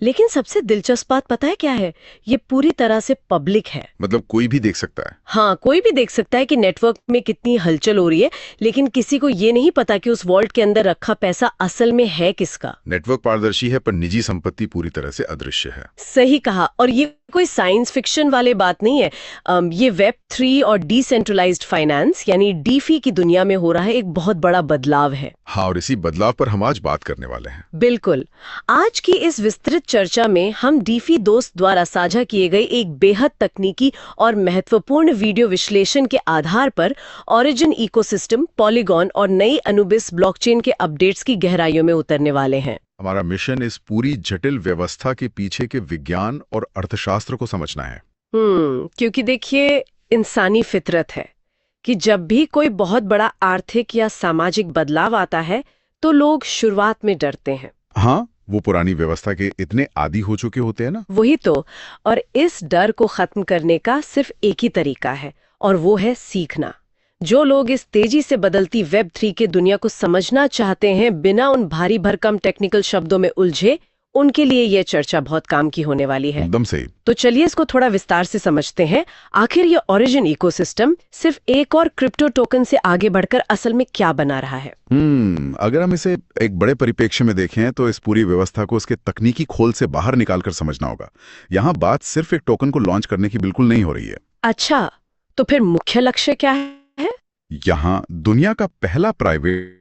लेकिन सबसे दिलचस्प बात पता है क्या है? ये पूरी तरह से पब्लिक है। मतलब कोई भी देख सकता है। हाँ, कोई भी देख सकता है कि नेटवर्क में कितनी हलचल हो रही है, लेकिन किसी को ये नहीं पता कि उस वॉल्ट के अंदर रखा पैसा असल में है किसका। नेटवर्क पारदर्शी है पर निजी संपत्ति पूरी तरह से अदृश्य है। सही कहा, और ये कोई साइंस फिक्शन वाली बात नहीं है। ये वेब 3 और डिसेंट्रलाइज्ड फाइनेंस यानी डीफी की दुनिया में हो रहा है एक बहुत बड़ा बदलाव है। हाँ, और इसी बदलाव पर हम आज बात करने वाले हैं। बिल्कुल, आज की इस विस्तृत चर्चा में हम डीफी दोस्त द्वारा साझा किए गए एक बेहद तकनीकी और महत्वपूर्ण वीडियो विश्लेषण के आधार पर ओरिजिन इकोसिस्टम, पॉलीगॉन और नई अनुबिस ब्लॉकचेन के अपडेट्स की गहराइयों में उतरने वाले हैं। हमारा मिशन इस पूरी जटिल व्यवस्था के पीछे के विज्ञान और अर्थशास्त्र को समझना है। क्योंकि देखिए, इंसानी फितरत है कि जब भी कोई बहुत बड़ा आर्थिक या सामाजिक बदलाव आता है तो लोग शुरुआत में डरते हैं। हाँ, वो पुरानी व्यवस्था के इतने आदी हो चुके होते हैं ना। वही तो, और इस डर को खत्म करने का सिर्फ एक ही तरीका है, और वो है सीखना। जो लोग इस तेजी से बदलती वेब 3 के दुनिया को समझना चाहते हैं बिना उन भारी भरकम टेक्निकल शब्दों में उलझे, उनके लिए यह चर्चा बहुत काम की होने वाली है। एकदम सही। तो चलिए इसको थोड़ा विस्तार से समझते हैं। आखिर ये ओरिजिन इकोसिस्टम सिर्फ एक और क्रिप्टो टोकन से आगे बढ़कर असल में क्या बना रहा है? अगर हम इसे एक बड़े परिप्रेक्ष्य में देखें तो इस पूरी व्यवस्था को उसके तकनीकी खोल से बाहर निकालकर समझना होगा। यहाँ बात सिर्फ एक टोकन को लॉन्च करने की बिल्कुल नहीं हो रही है। अच्छा, तो फिर मुख्य लक्ष्य क्या है? यहाँ दुनिया का पहला प्राइवेट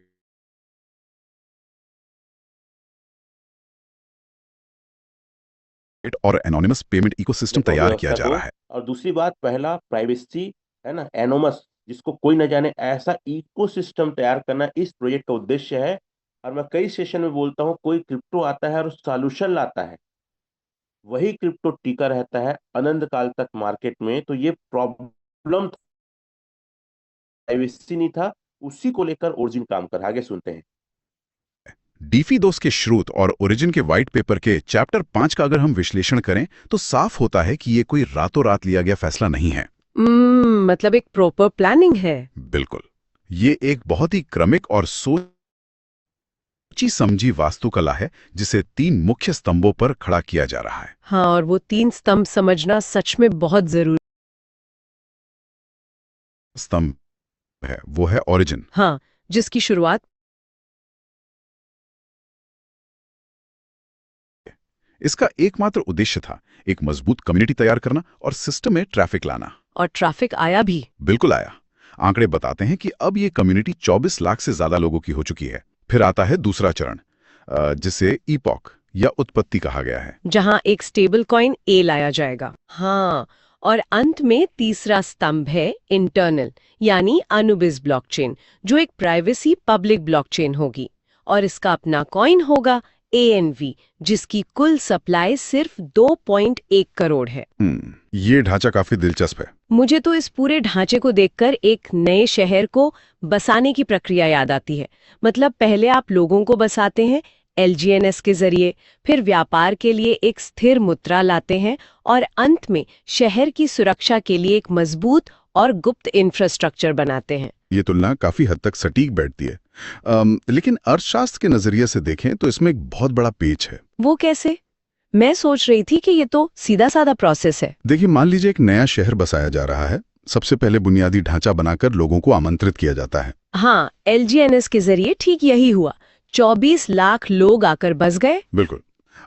और एनोनिमस पेमेंट इकोसिस्टम तैयार किया जा रहा है। और दूसरी बात, पहला प्राइवेसी है ना, एनोमस, जिसको कोई न जाने, ऐसा इकोसिस्टम तैयार करना इस प्रोजेक्ट का उद्देश्य है। और मैं कई सेशन में बोलता हूँ, कोई क्रिप्टो आता है और सॉल्यूशन लाता है, वही क्रिप्टो टिका रहता है अनंत काल तक मार्केट में। तो ये प्रॉब्लम प्राइवेसी नहीं था, उसी को लेकर ओरिजिन काम कर। आगे सुनते हैं। डीफी दोस्त के श्रोत और ओरिजिन के व्हाइट पेपर के चैप्टर 5 का अगर हम विश्लेषण करें तो साफ होता है कि ये कोई रातों रात लिया गया फैसला नहीं है। मतलब एक प्रॉपर प्लानिंग है। बिल्कुल, ये एक बहुत ही क्रमिक और सोची समझी वास्तुकला है जिसे 3 मुख्य स्तंभों पर खड़ा किया जा रहा है। हाँ, और वो 3 स्तंभ समझना सच में बहुत जरूरी स्तंभ है, वो है ओरिजिन। हाँ, जिसकी शुरुआत इसका एकमात्र उद्देश्य था एक मजबूत कम्युनिटी तैयार करना और सिस्टम में ट्रैफिक लाना। और ट्रैफिक आया भी। बिल्कुल आया। आंकड़े बताते हैं कि अब ये कम्युनिटी 24 लाख से ज्यादा लोगों की हो चुकी है। फिर आता है दूसरा चरण, जिसे ईपॉक या उत्पत्ति कहा गया है, जहां एक स्टेबल कॉइन ए लाया जाएगा। हाँ, और अंत में तीसरा स्तंभ है इंटरनल यानी अनुबिस ब्लॉकचेन, जो एक प्राइवेसी पब्लिक ब्लॉकचेन होगी, और इसका अपना कॉइन होगा ANV, जिसकी कुल सप्लाई सिर्फ 2.1 करोड़ है। ये ढांचा काफी दिलचस्प है। मुझे तो इस पूरे ढांचे को देखकर एक नए शहर को बसाने की प्रक्रिया याद आती है। मतलब पहले आप लोगों को बसाते हैं LGNS के जरिए, फिर व्यापार के लिए एक स्थिर मुद्रा लाते हैं, और अंत में शहर की सुरक्षा के लिए एक मजबूत और गुप्त इंफ्रास्ट्रक्चर बनाते हैं। ये तुलना काफी हद तक सटीक बैठती है। लेकिन अर्थशास्त्र के नजरिए से देखें तो इसमें एक बहुत बड़ा पेच है। वो कैसे? मैं सोच रही थी कि ये तो सीधा साधा प्रोसेस है। देखिए, मान लीजिए एक नया शहर बसाया जा रहा है। सबसे पहले बुनियादी ढांचा बनाकर लोगों को आमंत्रित किया जाता है। हाँ, LGNS के जरिए ठीक यही हुआ। 24 लाख लोग आकर बस गए। बिल्कुल।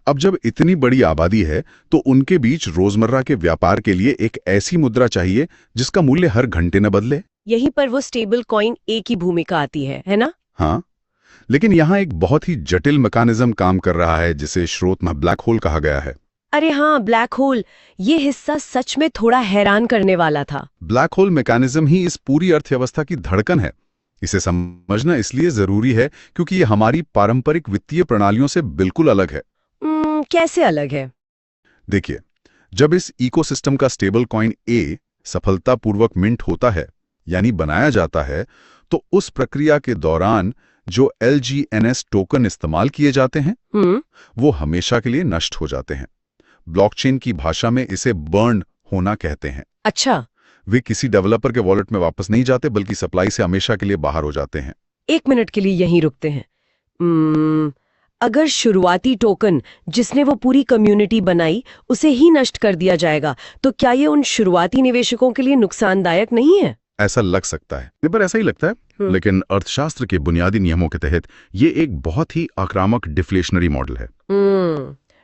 अब जब इतनी बड़ी आबादी है तो उनके बीच रोजमर्रा के व्यापार के लिए एक ऐसी मुद्रा चाहिए जिसका मूल्य हर घंटे न बदले। यहीं पर वो स्टेबल कॉइन ए की भूमिका आती है ना? हाँ, लेकिन यहाँ एक बहुत ही जटिल मैकेनिज्म काम कर रहा है जिसे स्रोत में ब्लैक होल कहा गया है। अरे हाँ, ब्लैक होल, ये हिस्सा सच में थोड़ा हैरान करने वाला था। ब्लैक होल मैकेनिज्म ही इस पूरी अर्थव्यवस्था की धड़कन है। इसे समझना इसलिए जरूरी है क्योंकि ये हमारी पारंपरिक वित्तीय प्रणालियों से बिल्कुल अलग है। कैसे अलग है? देखिए, जब इस इकोसिस्टम का स्टेबल कॉइन ए सफलतापूर्वक मिंट होता है, यानी बनाया जाता है, तो उस प्रक्रिया के दौरान जो LGNS टोकन इस्तेमाल किए जाते हैं, वो हमेशा के लिए नष्ट हो जाते हैं। ब्लॉकचेन की भाषा में इसे बर्न होना कहते हैं। अच्छा। वे किसी डेवलपर के वॉलेट में वापस नहीं जाते, बल्कि सप्लाई से हमेशा के लिए बाहर हो जाते हैं। 1 मिनट के लिए यहीं रुकते हैं। अगर शुरुआती टोकन जिसने वो पूरी कम्युनिटी बनाई उसे ही नष्ट कर दिया जाएगा, तो क्या ये उन शुरुआती निवेशकों के लिए नुकसानदायक नहीं है? ऐसा लग सकता है, पर ऐसा ही लगता है। लेकिन अर्थशास्त्र के बुनियादी नियमों के तहत ये एक बहुत ही आक्रामक डिफ्लेशनरी मॉडल है।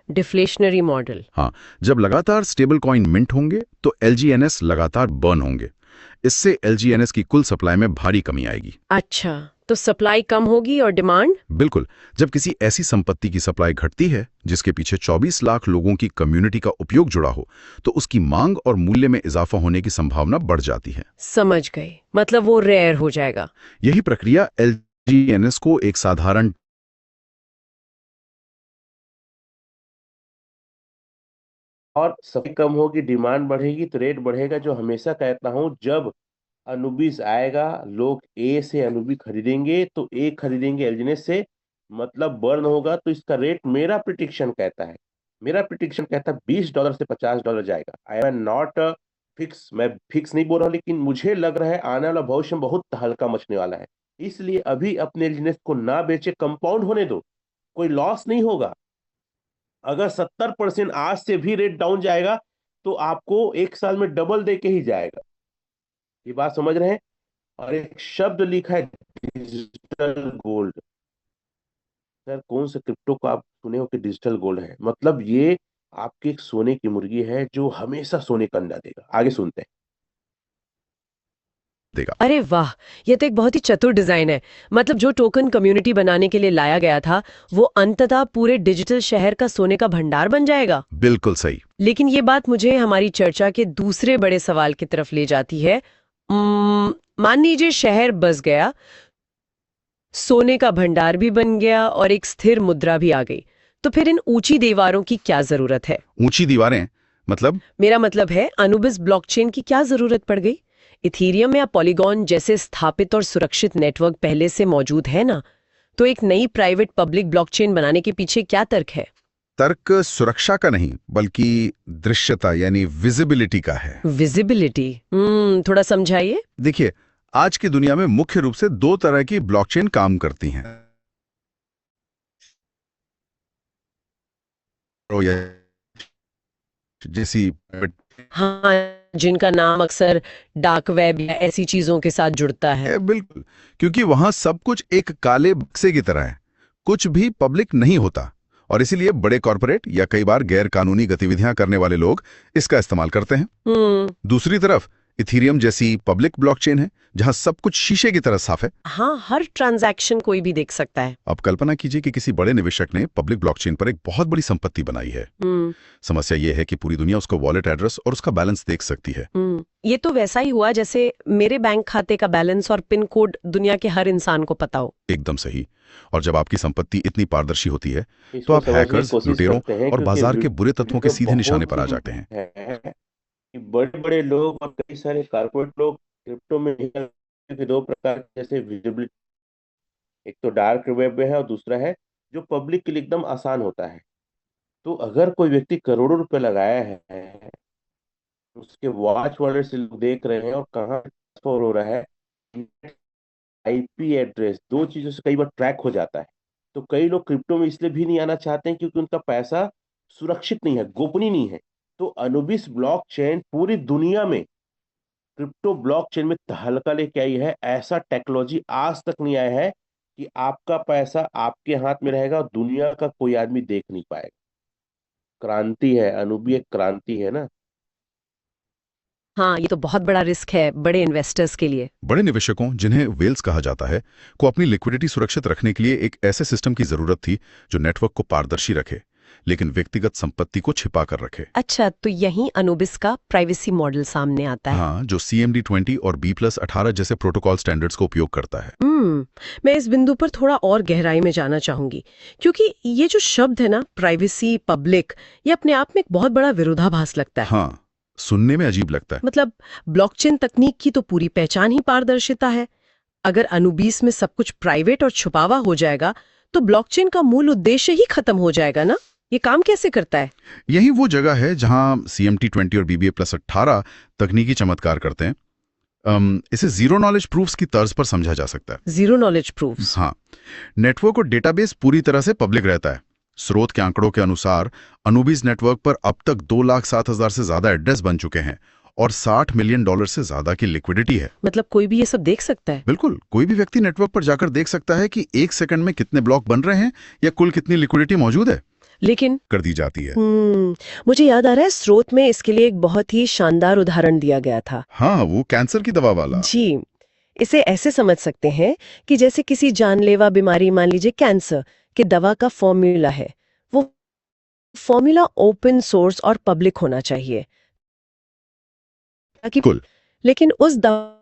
Deflationary model. हाँ, जब लगातार स्टेबल कॉइन मिंट होंगे तो LGNS लगातार बर्न होंगे। इससे LGNS की कुल सप्लाई में भारी कमी आएगी। अच्छा, तो सप्लाई कम होगी और डिमांड? बिल्कुल। जब किसी ऐसी संपत्ति की सप्लाई घटती है जिसके पीछे 24 लाख लोगों की कम्युनिटी का उपयोग जुड़ा हो, तो उसकी मांग और मूल्य में इजाफा होने की संभावना बढ़ जाती है। समझ गई, मतलब वो रेयर हो जाएगा। यही प्रक्रिया LGNS को एक साधारण और सप्लाई कम होगी, डिमांड बढ़ेगी तो रेट बढ़ेगा। जो हमेशा कहता हूं, जब अनुबिस आएगा, लोग ए से अनुबी खरीदेंगे, तो ए खरीदेंगे एलजीएनएस से, मतलब बर्न होगा। तो इसका रेट मेरा प्रिडिक्शन कहता है $20 से $50 जाएगा। आई एम नॉट फिक्स, मैं फिक्स नहीं बोल रहा, लेकिन मुझे लग रहा है आने वाला भविष्य में बहुत तहलका मचने वाला है। इसलिए अभी अपने एलजीएनएस को ना बेचे, कंपाउंड होने दो, कोई लॉस नहीं होगा। अगर 70% आज से भी रेट डाउन जाएगा तो आपको 1 साल में डबल दे के ही जाएगा। ये बात समझ रहे हैं? और एक शब्द लिखा है डिजिटल गोल्ड। सर, कौन से क्रिप्टो को आप सुने हो कि डिजिटल गोल्ड है? मतलब ये आपकी एक सोने की मुर्गी है जो हमेशा सोने का अंडा देगा। आगे सुनते हैं। अरे वाह, ये तो एक बहुत ही चतुर डिजाइन है। मतलब जो टोकन कम्युनिटी बनाने के लिए लाया गया था, वो अंततः पूरे डिजिटल शहर का सोने का भंडार बन जाएगा। बिल्कुल सही। लेकिन ये बात मुझे हमारी चर्चा के दूसरे बड़े सवाल की तरफ ले जाती है। मान लीजिए शहर बस गया, सोने का भंडार भी बन गया और एक स्थिर मुद्रा भी आ गई, तो फिर इन ऊंची दीवारों की क्या जरूरत है? ऊंची दीवारें मतलब? मेरा मतलब है, अनुबिस ब्लॉकचेन की क्या जरूरत पड़ गई? इथीरियम या पॉलीगॉन जैसे स्थापित और सुरक्षित नेटवर्क पहले से मौजूद है ना, तो एक नई प्राइवेट पब्लिक ब्लॉकचेन बनाने के पीछे क्या तर्क है? तर्क सुरक्षा का नहीं, बल्कि दृश्यता यानी विजिबिलिटी का है। विजिबिलिटी? थोड़ा समझाइए। देखिए, आज की दुनिया में मुख्य रूप से 2 तरह की ब्लॉकचेन काम करती हैं। जैसी हाँ, जिनका नाम अक्सर डार्क वेब या ऐसी चीजों के साथ जुड़ता है। बिल्कुल, क्योंकि वहां सब कुछ एक काले बक्से की तरह है, कुछ भी पब्लिक नहीं होता, और इसीलिए बड़े कॉरपोरेट या कई बार गैर कानूनी गतिविधियां करने वाले लोग इसका इस्तेमाल करते हैं। दूसरी तरफ इथीरियम जैसी पब्लिक ब्लॉकचेन है, जहां सब कुछ शीशे की तरह साफ है। हाँ, हर ट्रांजैक्शन कोई भी देख सकता है। अब कल्पना कीजिए कि किसी बड़े निवेशक ने पब्लिक ब्लॉकचेन पर एक बहुत बड़ी संपत्ति बनाई है। समस्या यह है कि पूरी दुनिया उसका वॉलेट एड्रेस और उसका बैलेंस देख सकती है। ये तो वैसा ही हुआ जैसे मेरे बैंक खाते का बैलेंस और पिन कोड दुनिया के हर इंसान को पता हो। एकदम सही। और जब आपकी संपत्ति इतनी पारदर्शी होती है, तो आप हैकर्स, लुटेरों और बाजार के बुरे तत्वों के सीधे निशाने पर आ जाते हैं। बड़े बड़े लोग और कई सारे कारपोरेट लोग क्रिप्टो में 2 प्रकार, जैसे विजिबिलिटी, एक तो डार्क वेब में है और दूसरा है जो पब्लिक के लिए एकदम आसान होता है। तो अगर कोई व्यक्ति करोड़ों रुपए लगाया है, उसके वॉच वर्ड से लोग देख रहे हैं और कहाँ ट्रांसफर हो रहा है, आईपी एड्रेस, 2 चीजों से कई बार ट्रैक हो जाता है। तो कई लोग क्रिप्टो में इसलिए भी नहीं आना चाहते हैं क्योंकि उनका पैसा सुरक्षित नहीं है, गोपनीय नहीं है। तो अनुबिस ब्लॉकचेन पूरी दुनिया में क्रिप्टो ब्लॉकचेन में तहलका लेके आई है। ऐसा टेक्नोलॉजी आज तक नहीं आया है कि आपका पैसा आपके हाथ में रहेगा और दुनिया का कोई आदमी देख नहीं पाएगा। क्रांति है, अनुबी एक क्रांति है ना। हाँ, ये तो बहुत बड़ा रिस्क है बड़े इन्वेस्टर्स के लिए। बड़े निवेशकों, जिन्हें वेल्स कहा जाता है, को अपनी लिक्विडिटी सुरक्षित रखने के लिए एक ऐसे सिस्टम की जरूरत थी जो नेटवर्क को पारदर्शी रखे, लेकिन व्यक्तिगत संपत्ति को छिपा कर रखे। अच्छा, तो यहीं अनुबिस का प्राइवेसी मॉडल सामने आता है। हाँ, जो CMD20 और B+18 जैसे प्रोटोकॉल स्टैंडर्ड्स को उपयोग करता है। मैं इस बिंदु पर थोड़ा और गहराई में जाना चाहूंगी, क्योंकि ये जो शब्द है ना, प्राइवेसी, पब्लिक, ये अपने आप में एक बहुत बड़ा विरोधाभास लगता है। हाँ, सुनने में अजीब लगता है। मतलब ब्लॉकचेन तकनीक की तो पूरी पहचान ही पारदर्शिता है। अगर अनुबीस में सब कुछ प्राइवेट और छुपावा हो जाएगा तो ब्लॉकचेन का मूल उद्देश्य ही खत्म हो जाएगा ना। ये काम कैसे करता है? यही वो जगह है जहां CMT20 और BBA+18 तकनीकी चमत्कार करते हैं। इसे जीरो नॉलेज प्रूफ्स की तर्ज पर समझा जा सकता है। Zero knowledge proofs? हाँ, नेटवर्क और डेटाबेस पूरी तरह से पब्लिक रहता है। स्रोत के आंकड़ों के अनुसार अनुबीस नेटवर्क पर अब तक 2,07,000 से ज्यादा एड्रेस बन चुके हैं और $60 मिलियन से ज्यादा की लिक्विडिटी है। मतलब कोई भी ये सब देख सकता है? बिल्कुल, कोई भी व्यक्ति नेटवर्क पर जाकर देख सकता है कि 1 सेकंड में कितने ब्लॉक बन रहे हैं या कुल कितनी लिक्विडिटी मौजूद है, लेकिन कर दी जाती है। मुझे याद आ रहा है, स्रोत में इसके लिए एक बहुत ही शानदार उदाहरण दिया गया था। हाँ, वो कैंसर की दवा वाला। जी, इसे ऐसे समझ सकते हैं कि जैसे किसी जानलेवा बीमारी, मान लीजिए कैंसर, के दवा का फॉर्मूला है। वो फॉर्मूला ओपन सोर्स और पब्लिक होना चाहिए ताकि, लेकिन उस दवा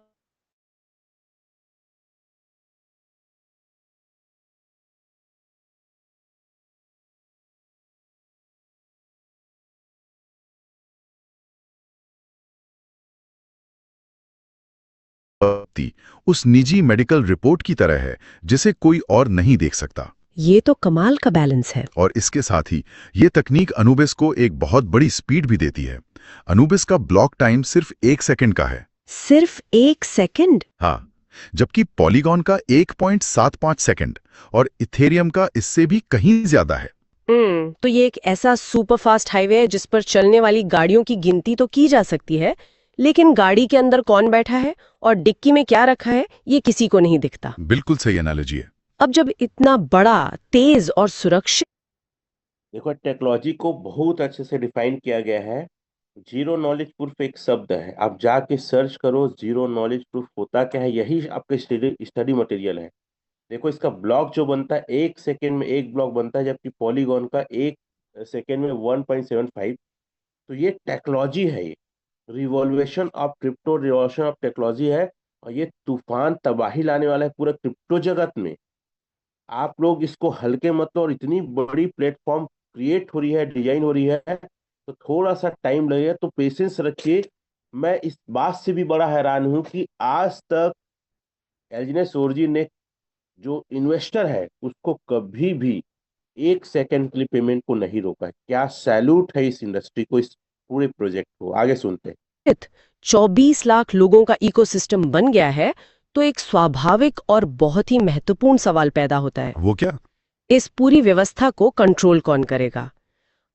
उस निजी मेडिकल रिपोर्ट की तरह है जिसे कोई और नहीं देख सकता। ये तो कमाल का बैलेंस है। और इसके साथ ही ये तकनीक अनुबिस को एक बहुत बड़ी स्पीड भी देती है। अनुबिस का ब्लॉक टाइम सिर्फ 1 सेकंड का है। सिर्फ 1 सेकंड? हाँ, जबकि पॉलीगॉन का 1.75 सेकंड और इथेरियम का इससे भी कहीं ज्यादा है। तो ये एक ऐसा सुपरफास्ट हाईवे है जिस पर चलने वाली गाड़ियों की गिनती तो की जा सकती है, लेकिन गाड़ी के अंदर कौन बैठा है और डिक्की में क्या रखा है ये किसी को नहीं दिखता। बिल्कुल सही एनालॉजी है। अब जब इतना बड़ा, तेज और सुरक्षित, देखो, टेक्नोलॉजी को बहुत अच्छे से डिफाइन किया गया है। जीरो नॉलेज प्रूफ एक शब्द है, आप जाके सर्च करो जीरो नॉलेज प्रूफ होता क्या है, यही आपका स्टडी मटेरियल है। देखो, इसका ब्लॉक जो बनता है 1 सेकेंड में 1 ब्लॉक बनता है, जबकि पॉलीगॉन का 1 सेकेंड में 1.75। तो ये टेक्नोलॉजी है, ये revolution of crypto, revolution of technology है, और ये तूफान तबाही लाने वाला है पूरा क्रिप्टो जगत में। आप लोग इसको हल्के मत लो, और इतनी बड़ी प्लेटफॉर्म क्रिएट हो रही है, डिजाइन हो रही है, तो थोड़ा सा टाइम लगेगा, तो पेशेंस रखिए। मैं इस बात से भी बड़ा हैरान हूं कि आज तक एलजीने सोरजी ने, जो इन्वेस्टर है, उसको कभी भी 1 सेकंड के लिए पेमेंट को नहीं रोका है। क्या सैल्यूट है इस इंडस्ट्री को, इस पूरे प्रोजेक्ट को। आगे सुनते हैं। 24 लाख लोगों का इकोसिस्टम बन गया है, तो एक स्वाभाविक और बहुत ही महत्वपूर्ण सवाल पैदा होता है। वो क्या? इस पूरी व्यवस्था को कंट्रोल कौन करेगा?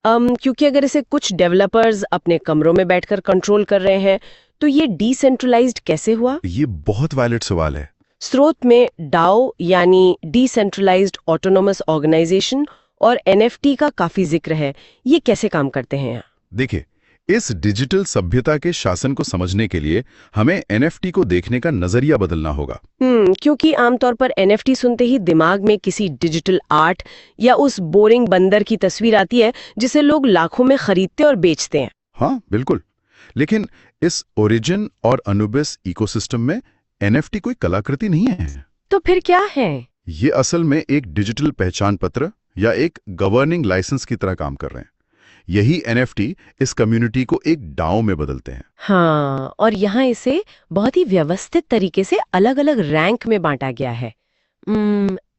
क्योंकि अगर इसे कुछ डेवलपर्स अपने कमरों में बैठकर कंट्रोल कर रहे हैं, तो ये डिसेंट्रलाइज्ड कैसे हुआ? ये बहुत वैलिड सवाल है। स्रोत में डाओ यानी डिसेंट्रलाइज्ड ऑटोनोमस ऑर्गेनाइजेशन और एनएफटी का काफी जिक्र है। ये कैसे काम करते हैं? देखिए, इस डिजिटल सभ्यता के शासन को समझने के लिए हमें एनएफटी को देखने का नजरिया बदलना होगा। क्योंकि आमतौर पर एनएफटी सुनते ही दिमाग में किसी डिजिटल आर्ट या उस बोरिंग बंदर की तस्वीर आती है जिसे लोग लाखों में खरीदते और बेचते हैं। हाँ, बिल्कुल। लेकिन इस ओरिजिन और अनुबिस इकोसिस्टम में एनएफटी कोई कलाकृति नहीं है। तो फिर क्या है? ये असल में एक डिजिटल पहचान पत्र या एक गवर्निंग लाइसेंस की तरह काम कर रहे हैं। यही एनएफटी इस कम्युनिटी को एक डाओ में बदलते हैं। हाँ, और यहाँ इसे बहुत ही व्यवस्थित तरीके से अलग अलग रैंक में बांटा गया है।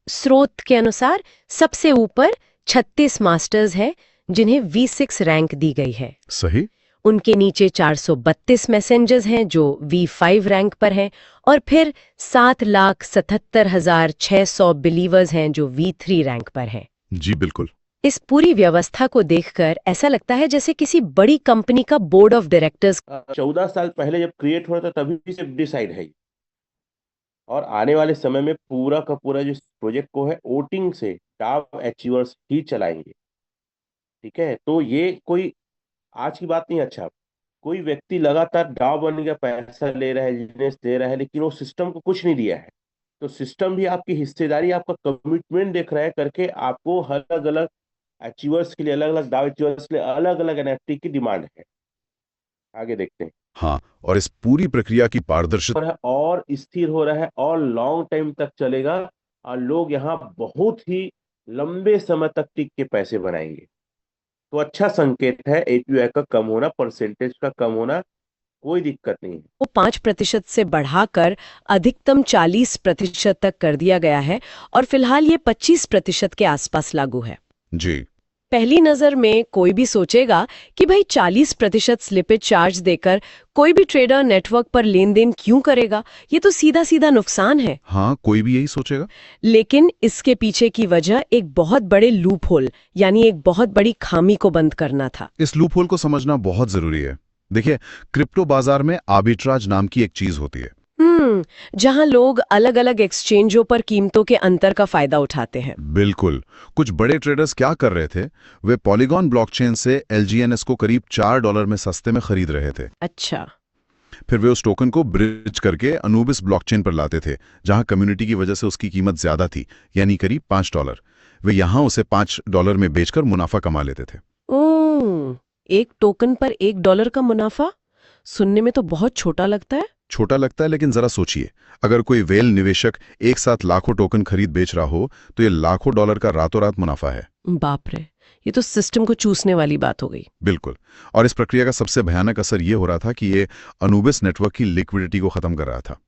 स्रोत के अनुसार सबसे ऊपर 36 मास्टर्स हैं जिन्हें V6 रैंक दी गई है। सही। उनके नीचे 432 मैसेंजर्स हैं जो V5 रैंक पर हैं, और फिर 7,77,600 बिलीवर्स हैं जो V3 रैंक पर हैं। जी बिल्कुल। इस पूरी व्यवस्था को देखकर ऐसा लगता है जैसे किसी बड़ी कंपनी का बोर्ड ऑफ डायरेक्टर्स 14 साल पहले जब क्रिएट हुआ था तभी से डिसाइड है, और आने वाले समय में पूरा का पूरा जो प्रोजेक्ट को है वोटिंग से टॉप अचीवर्स ही चलाएंगे। ठीक है, तो ये कोई आज की बात नहीं। अच्छा, कोई व्यक्ति लगातार डाव बनने का पैसा ले रहा है, बिजनेस दे रहा है, लेकिन वो सिस्टम को कुछ नहीं दिया है, तो सिस्टम भी आपकी हिस्सेदारी, आपका कमिटमेंट देख रहा है करके आपको अलग अलग अचीवर्स के लिए अलग अलग, डाउ अचीवर्स के लिए अलग अलग एनएफटी की डिमांड है। आगे देखते हैं। हाँ, और इस पूरी प्रक्रिया की पारदर्शिता और स्थिर हो रहा है और लॉन्ग टाइम तक चलेगा, और लोग यहाँ बहुत ही लंबे समय तक टिक के पैसे बनाएंगे। तो अच्छा संकेत है एपीवाई का कम होना, परसेंटेज का कम होना, कोई दिक्कत नहीं है। वो 5% से बढ़ाकर अधिकतम 40% तक कर दिया गया है और फिलहाल ये 25% के आसपास लागू है। जी। पहली नजर में कोई भी सोचेगा कि भाई 40% स्लिपेज चार्ज देकर कोई भी ट्रेडर नेटवर्क पर लेन देन क्यों करेगा, ये तो सीधा सीधा नुकसान है। हाँ, कोई भी यही सोचेगा। लेकिन इसके पीछे की वजह एक बहुत बड़े लूप होल यानी एक बहुत बड़ी खामी को बंद करना था। इस लूप होल को समझना बहुत जरूरी है। देखिए, क्रिप्टो बाजार में आर्बिट्राज नाम की एक चीज होती है। जहां लोग अलग अलग एक्सचेंजों पर कीमतों के अंतर का फायदा उठाते हैं। बिल्कुल। कुछ बड़े ट्रेडर्स क्या कर रहे थे, वे पॉलीगॉन ब्लॉकचेन से LGNS को करीब $4 में सस्ते में खरीद रहे थे। अच्छा। फिर वे उस टोकन को ब्रिज करके अनूबिस ब्लॉकचेन पर लाते थे, जहां कम्युनिटी की वजह से उसकी कीमत ज्यादा थी, यानी करीब $5। वे यहां उसे $5 में बेचकर मुनाफा कमा लेते थे। एक टोकन पर $1 का मुनाफा सुनने में तो बहुत छोटा लगता है। छोटा लगता है, लेकिन जरा सोचिए, अगर कोई वेल निवेशक एक साथ लाखों टोकन खरीद बेच रहा हो तो ये लाखों डॉलर का रातों रात मुनाफा है। बाप रे, ये तो सिस्टम को चूसने वाली बात हो गई। बिल्कुल। और इस प्रक्रिया का सबसे भयानक असर ये हो रहा था कि ये अनूबिस नेटवर्क की लिक्विडिटी को खत्म कर रहा था।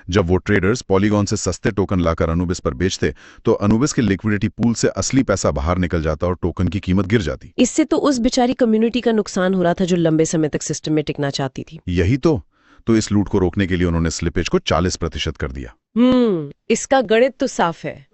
जब वो ट्रेडर्स पॉलीगॉन से सस्ते टोकन लाकर अनूबिस पर बेचते तो अनूबिस के लिक्विडिटी पूल से असली पैसा बाहर निकल जाता और टोकन की कीमत गिर जाती। इससे तो उस बेचारी कम्युनिटी का नुकसान हो रहा था जो लंबे समय तक सिस्टम में टिकना चाहती थी। यही तो इस लूट को रोकने के लिए उन्होंने स्लिपेज को 40% कर दिया। इसका गणित तो साफ है।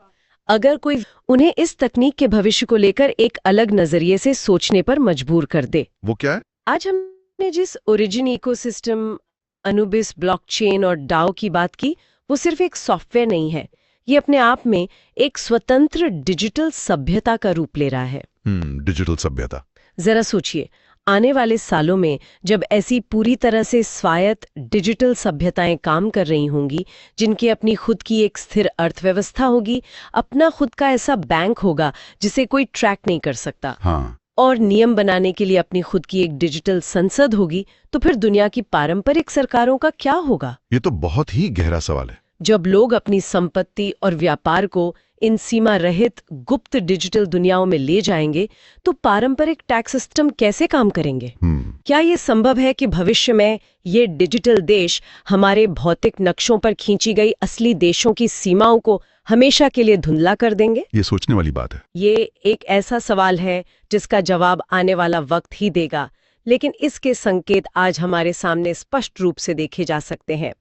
अगर कोई उन्हें इस तकनीक के भविष्य को लेकर एक अलग नजरिए से सोचने पर मजबूर कर दे। वो क्या है? आज हमने जिस ओरिजिन इकोसिस्टम, अनूबिस ब्लॉकचेन और डाओ की बात की, वो सिर्फ एक सॉफ्टवेयर नहीं है, ये अपने आप में एक स्वतंत्र डिजिटल सभ्यता का रूप ले रहा है। डिजिटल सभ्यता। जरा सोचिए, आने वाले सालों में जब ऐसी पूरी तरह से स्वायत्त डिजिटल सभ्यताएं काम कर रही होंगी, जिनकी अपनी खुद की एक स्थिर अर्थव्यवस्था होगी, अपना खुद का ऐसा बैंक होगा जिसे कोई ट्रैक नहीं कर सकता, हाँ, और नियम बनाने के लिए अपनी खुद की एक डिजिटल संसद होगी, तो फिर दुनिया की पारंपरिक सरकारों का क्या होगा? ये तो बहुत ही गहरा सवाल है। जब लोग अपनी संपत्ति और व्यापार को इन सीमा रहित गुप्त डिजिटल दुनियाओं में ले जाएंगे, तो पारंपरिक टैक्स सिस्टम कैसे काम करेंगे? क्या ये संभव है कि भविष्य में ये डिजिटल देश हमारे भौतिक नक्शों पर खींची गई असली देशों की सीमाओं को हमेशा के लिए धुंधला कर देंगे? ये सोचने वाली बात है। ये एक ऐसा सवाल है जिसका जवाब आने वाला वक्त ही देगा, लेकिन इसके संकेत आज हमारे सामने स्पष्ट रूप से देखे जा सकते हैं।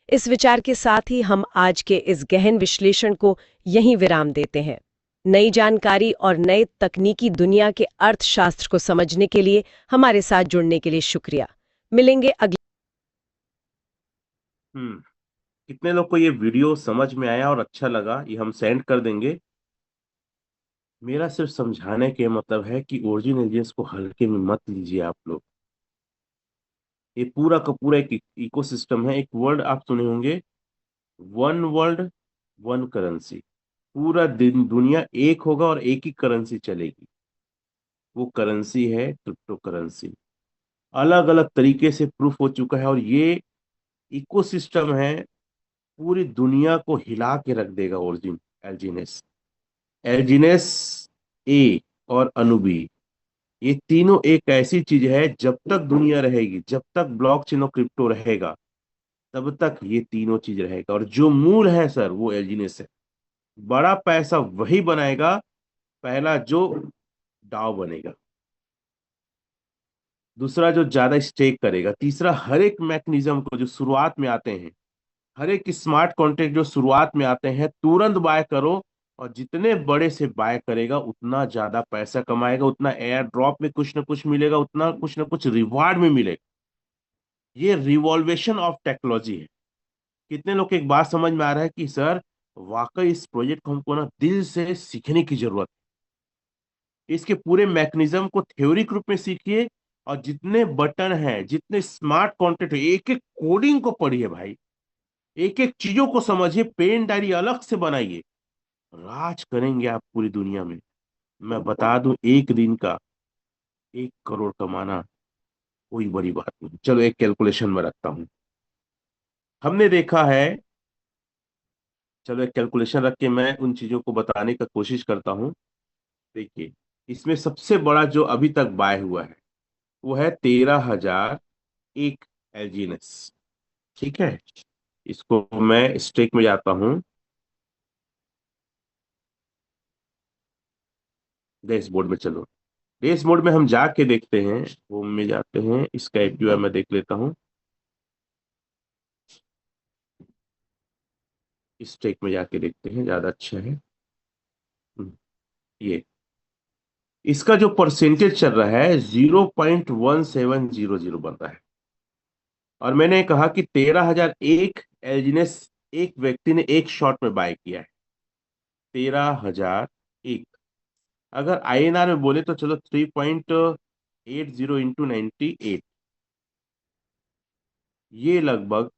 इस विचार के साथ ही हम आज के इस गहन विश्लेषण को यहीं विराम देते हैं। नई जानकारी और नए तकनीकी दुनिया के अर्थशास्त्र को समझने के लिए हमारे साथ जुड़ने के लिए शुक्रिया। मिलेंगे अगले। कितने लोग को ये वीडियो समझ में आया और अच्छा लगा, ये हम सेंड कर देंगे। मेरा सिर्फ समझाने के मतलब है कि ओरिजिन एलियंस को हल्के में मत लीजिए आप लोग। ये पूरा का पूरा एक इकोसिस्टम है। एक वर्ड आप सुने होंगे, वन वर्ल्ड वन करेंसी। पूरा दिन दुनिया एक होगा और एक ही करेंसी चलेगी। वो करेंसी है क्रिप्टो करेंसी। अलग अलग तरीके से प्रूफ हो चुका है, और ये इकोसिस्टम है पूरी दुनिया को हिला के रख देगा। ओरिजिन, एल्जीनेस ए और अनुबी, ये तीनों एक ऐसी चीज है, जब तक दुनिया रहेगी, जब तक ब्लॉकचेन और क्रिप्टो रहेगा, तब तक ये तीनों चीज रहेगा। और जो मूल है सर, वो एल्जीनेस है। बड़ा पैसा वही बनाएगा पहला जो डाव बनेगा, दूसरा जो ज्यादा स्टेक करेगा, तीसरा हर एक मैकेनिज्म को जो शुरुआत में आते हैं, हर एक स्मार्ट कॉन्ट्रैक्ट जो शुरुआत में आते हैं, तुरंत बाय करो। और जितने बड़े से बाय करेगा उतना ज्यादा पैसा कमाएगा, उतना एयर ड्रॉप में कुछ ना कुछ मिलेगा, उतना कुछ ना कुछ रिवार्ड में मिलेगा। ये रिवॉल्वेशन ऑफ टेक्नोलॉजी है। कितने लोग को एक बात समझ में आ रहा है कि सर वाकई इस प्रोजेक्ट को हमको ना दिल से सीखने की जरूरत है। इसके पूरे मैकेनिज्म को थ्योरिक रूप में सीखिए, और जितने बटन हैं, जितने स्मार्ट कॉन्ट्रैक्ट है, एक एक कोडिंग को पढ़िए भाई, एक एक चीजों को समझिए, पेन डायरी अलग से बनाइए। राज करेंगे आप पूरी दुनिया में। मैं बता दूं, एक दिन का 1 करोड़ कमाना कोई बड़ी बात नहीं। चलो एक कैलकुलेशन में रखता हूं। हमने देखा है, चलो एक कैलकुलेशन रख के मैं उन चीजों को बताने का कोशिश करता हूं। देखिए, इसमें सबसे बड़ा जो अभी तक बाय हुआ है वो है 13,001 एलजीएनएस। ठीक है, इसको मैं स्टेक में जाता हूं, डैशबोर्ड में। चलो डैशबोर्ड में हम जाके देखते हैं, होम में जाते हैं, इसका एपीआई मैं देख लेता हूं। स्टेक में जाके देखते हैं, ज्यादा अच्छा है। ये इसका जो परसेंटेज चल रहा है 0.1700 बन रहा है। और मैंने कहा कि 13,001 एलजीएनएस एक व्यक्ति ने एक शॉट में बाय किया है। 13,001 अगर आईएनआर में बोले तो चलो 3.80 इंटू 98, ये लगभग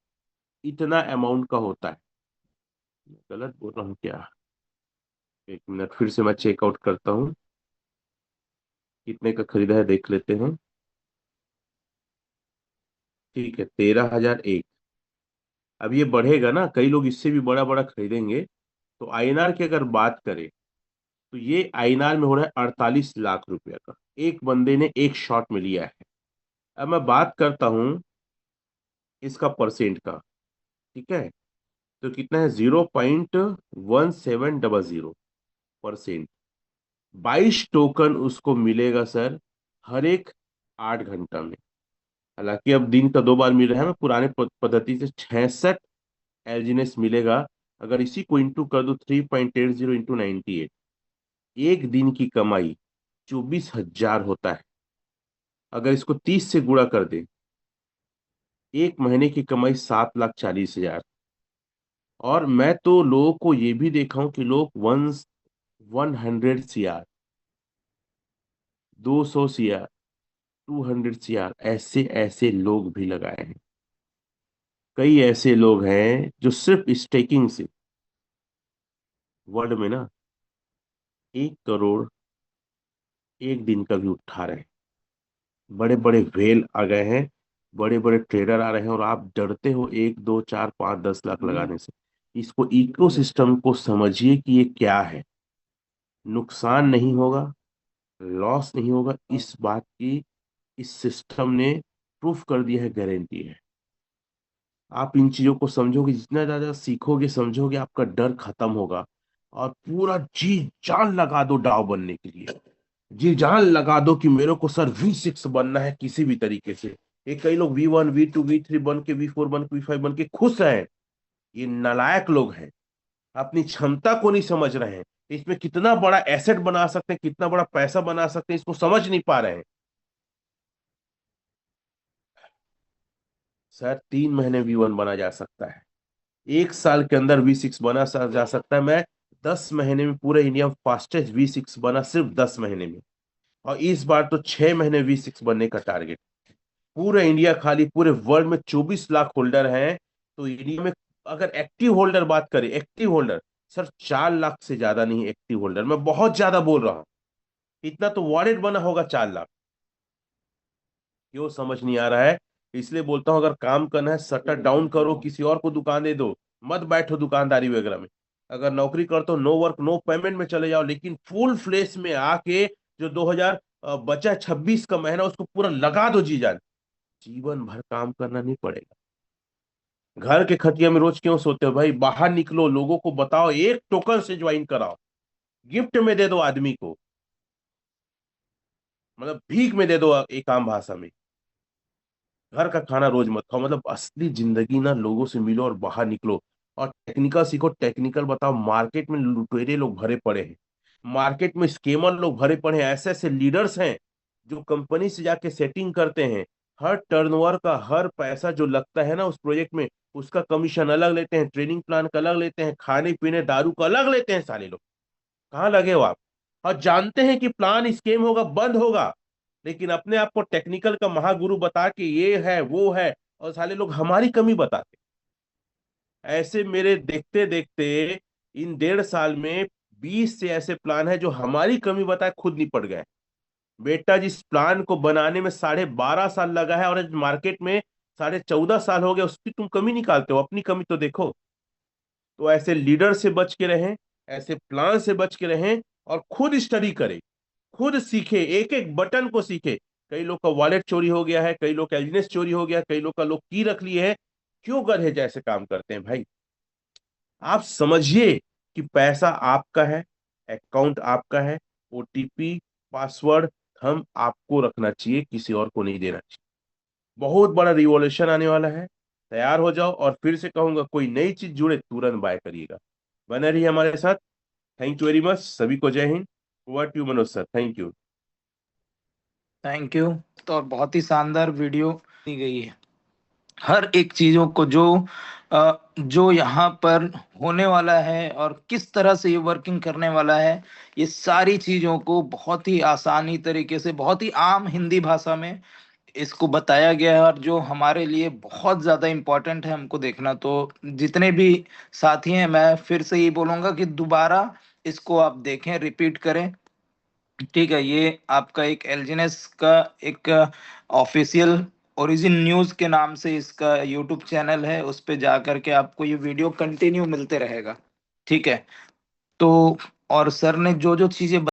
इतना अमाउंट का होता है। गलत बोल रहा हूँ क्या? एक मिनट, फिर से मैं चेकआउट करता हूँ, कितने का खरीदा है देख लेते हैं। ठीक है, 13,001। अब ये बढ़ेगा ना, कई लोग इससे भी बड़ा बड़ा खरीदेंगे। तो आईएनआर की अगर बात करें तो ये आईएनआर में हो रहा है 48 लाख रुपया का, एक बंदे ने एक शॉट में लिया है। अब मैं बात करता हूँ इसका परसेंट का। ठीक है, तो कितना है? 0.1700%। 22 टोकन उसको मिलेगा सर, हर एक 8 घंटा में। हालांकि अब दिन का 2 बार मिल रहा है, मैं पुराने पद्धति से 66 एलजीएनएस मिलेगा। अगर इसी को इंटू कर दो 3.80 इंटू 98, एक दिन की कमाई 24,000 होता है। अगर इसको 30 से गुणा कर दे, एक महीने की कमाई 7,40,000। और मैं तो लोगों को ये भी देखा हूं कि लोग 100 CR, 200 CR, 200 CR, ऐसे ऐसे लोग भी लगाए हैं। कई ऐसे लोग हैं जो सिर्फ स्टेकिंग से वर्ल्ड में ना 1 करोड़ एक दिन का भी उठा रहे हैं। बड़े बड़े व्हेल आ गए हैं, बड़े बड़े ट्रेडर आ रहे हैं, और आप डरते हो 1, 2, 4, 5, 10 लाख लगाने से। इसको इकोसिस्टम को समझिए कि ये क्या है। नुकसान नहीं होगा, लॉस नहीं होगा, इस बात की इस सिस्टम ने प्रूफ कर दिया है, गारंटी है। आप इन चीजों को समझोगे, जितना ज्यादा सीखोगे समझोगे, आपका डर खत्म होगा। और पूरा जी जान लगा दो डाव बनने के लिए। जी जान लगा दो कि मेरे को सर V6 बनना है किसी भी तरीके से। ये कई लोग V1 V2 V3 बन के, V4 बन के, V5 बन के खुश हैं। ये नालायक लोग हैं, अपनी क्षमता को नहीं समझ रहे हैं। इसमें कितना बड़ा एसेट बना सकते हैं, कितना बड़ा पैसा बना सकते हैं, इसको समझ नहीं पा रहे हैं। सर 3 महीने V1 बना जा सकता है, 1 साल के अंदर V6 बना जा सकता है। मैं 10 महीने में पूरे इंडिया में फास्टेस्ट V6 बना, सिर्फ 10 महीने में। और इस बार तो 6 महीने V6 बनने का टारगेट। पूरे इंडिया, खाली पूरे वर्ल्ड में 24 लाख होल्डर हैं। तो इंडिया में अगर एक्टिव होल्डर बात करें, एक्टिव होल्डर सर 4 लाख से ज्यादा नहीं। एक्टिव होल्डर मैं बहुत ज्यादा बोल रहा हूं, इतना तो वॉलेट बना होगा 4 लाख। क्यों समझ नहीं आ रहा है? इसलिए बोलता हूं, अगर काम करना है शटर डाउन करो, किसी और को दुकान दे दो, मत बैठो दुकानदारी वगैरह में। अगर नौकरी करते हो, नो वर्क नो पेमेंट में चले जाओ, लेकिन फुल फ्लेश में आके जो 2000 बचा 26 का महीना, उसको पूरा लगा दो जी जान। जीवन भर काम करना नहीं पड़ेगा। घर के खटिया में रोज क्यों सोते हो भाई? बाहर निकलो, लोगों को बताओ, एक टोकन से ज्वाइन कराओ, गिफ्ट में दे दो आदमी को, मतलब भीख में दे दो एक आम भाषा में। घर का खाना रोज मत खाओ। मतलब असली जिंदगी ना, लोगों से मिलो और बाहर निकलो। और टेक्निकल सीखो, टेक्निकल बताओ। मार्केट में लुटेरे लोग भरे पड़े हैं, मार्केट में स्केमर लोग भरे पड़े हैं। ऐसे ऐसे लीडर्स हैं जो कंपनी से जाके सेटिंग करते हैं। हर टर्नओवर का हर पैसा जो लगता है ना उस प्रोजेक्ट में, उसका कमीशन अलग लेते हैं, ट्रेनिंग प्लान का अलग लेते हैं, खाने पीने दारू का अलग लेते हैं। सारे लोग कहाँ लगे हो आप? और जानते हैं कि प्लान स्केम होगा, बंद होगा, लेकिन अपने आप को टेक्निकल का महागुरु बता के ये है वो है, और साले लोग हमारी कमी बताते। ऐसे मेरे देखते देखते इन 1.5 साल में 20 से ऐसे प्लान है जो हमारी कमी बताए खुद निपट गए। बेटा जिस प्लान को बनाने में 12.5 साल लगा है और आज मार्केट में 14.5 साल हो गया, उसकी तुम कमी निकालते हो, अपनी कमी तो देखो। तो ऐसे लीडर से बच के रहें, ऐसे प्लान से बच के रहें और खुद स्टडी करें, खुद सीखे, एक एक बटन को सीखे। कई लोग का वॉलेट चोरी हो गया है, कई लोग का एलजीएनएस चोरी हो गया, कई लोग का लोग की रख लिए है। क्यों गधे जैसे काम करते हैं भाई? आप समझिए कि पैसा आपका है, अकाउंट आपका है, ओटीपी पासवर्ड हम आपको रखना चाहिए, किसी और को नहीं देना चाहिए। बहुत बड़ा रिवॉल्यूशन आने वाला है, तैयार हो जाओ। और फिर से कहूंगा, कोई नई चीज जुड़े तुरंत बाय करिएगा। बने रहिए हमारे साथ। थैंक यू वेरी मच, सभी को Jai Hind. Over to Manoj sir, thank you. Thank you. तो बहुत ही शानदार वीडियो दी गई है, हर एक चीजों को जो यहाँ पर होने वाला है और किस तरह से ये वर्किंग करने वाला है, ये सारी चीजों को बहुत ही आसानी तरीके से, बहुत ही आम हिंदी भाषा में इसको बताया गया है, और जो हमारे लिए बहुत ज्यादा इम्पोर्टेंट है हमको देखना। तो जितने भी साथी हैं, मैं फिर से ये बोलूंगा कि दोबारा इसको आप देखें, रिपीट करें। ठीक है, ये आपका एक एलजीएनएस का एक ऑफिशियल ओरिजिन न्यूज के नाम से इसका यूट्यूब चैनल है, उस पे जा करके आपको ये वीडियो कंटिन्यू मिलते रहेगा। ठीक है, तो और सर ने जो जो चीजें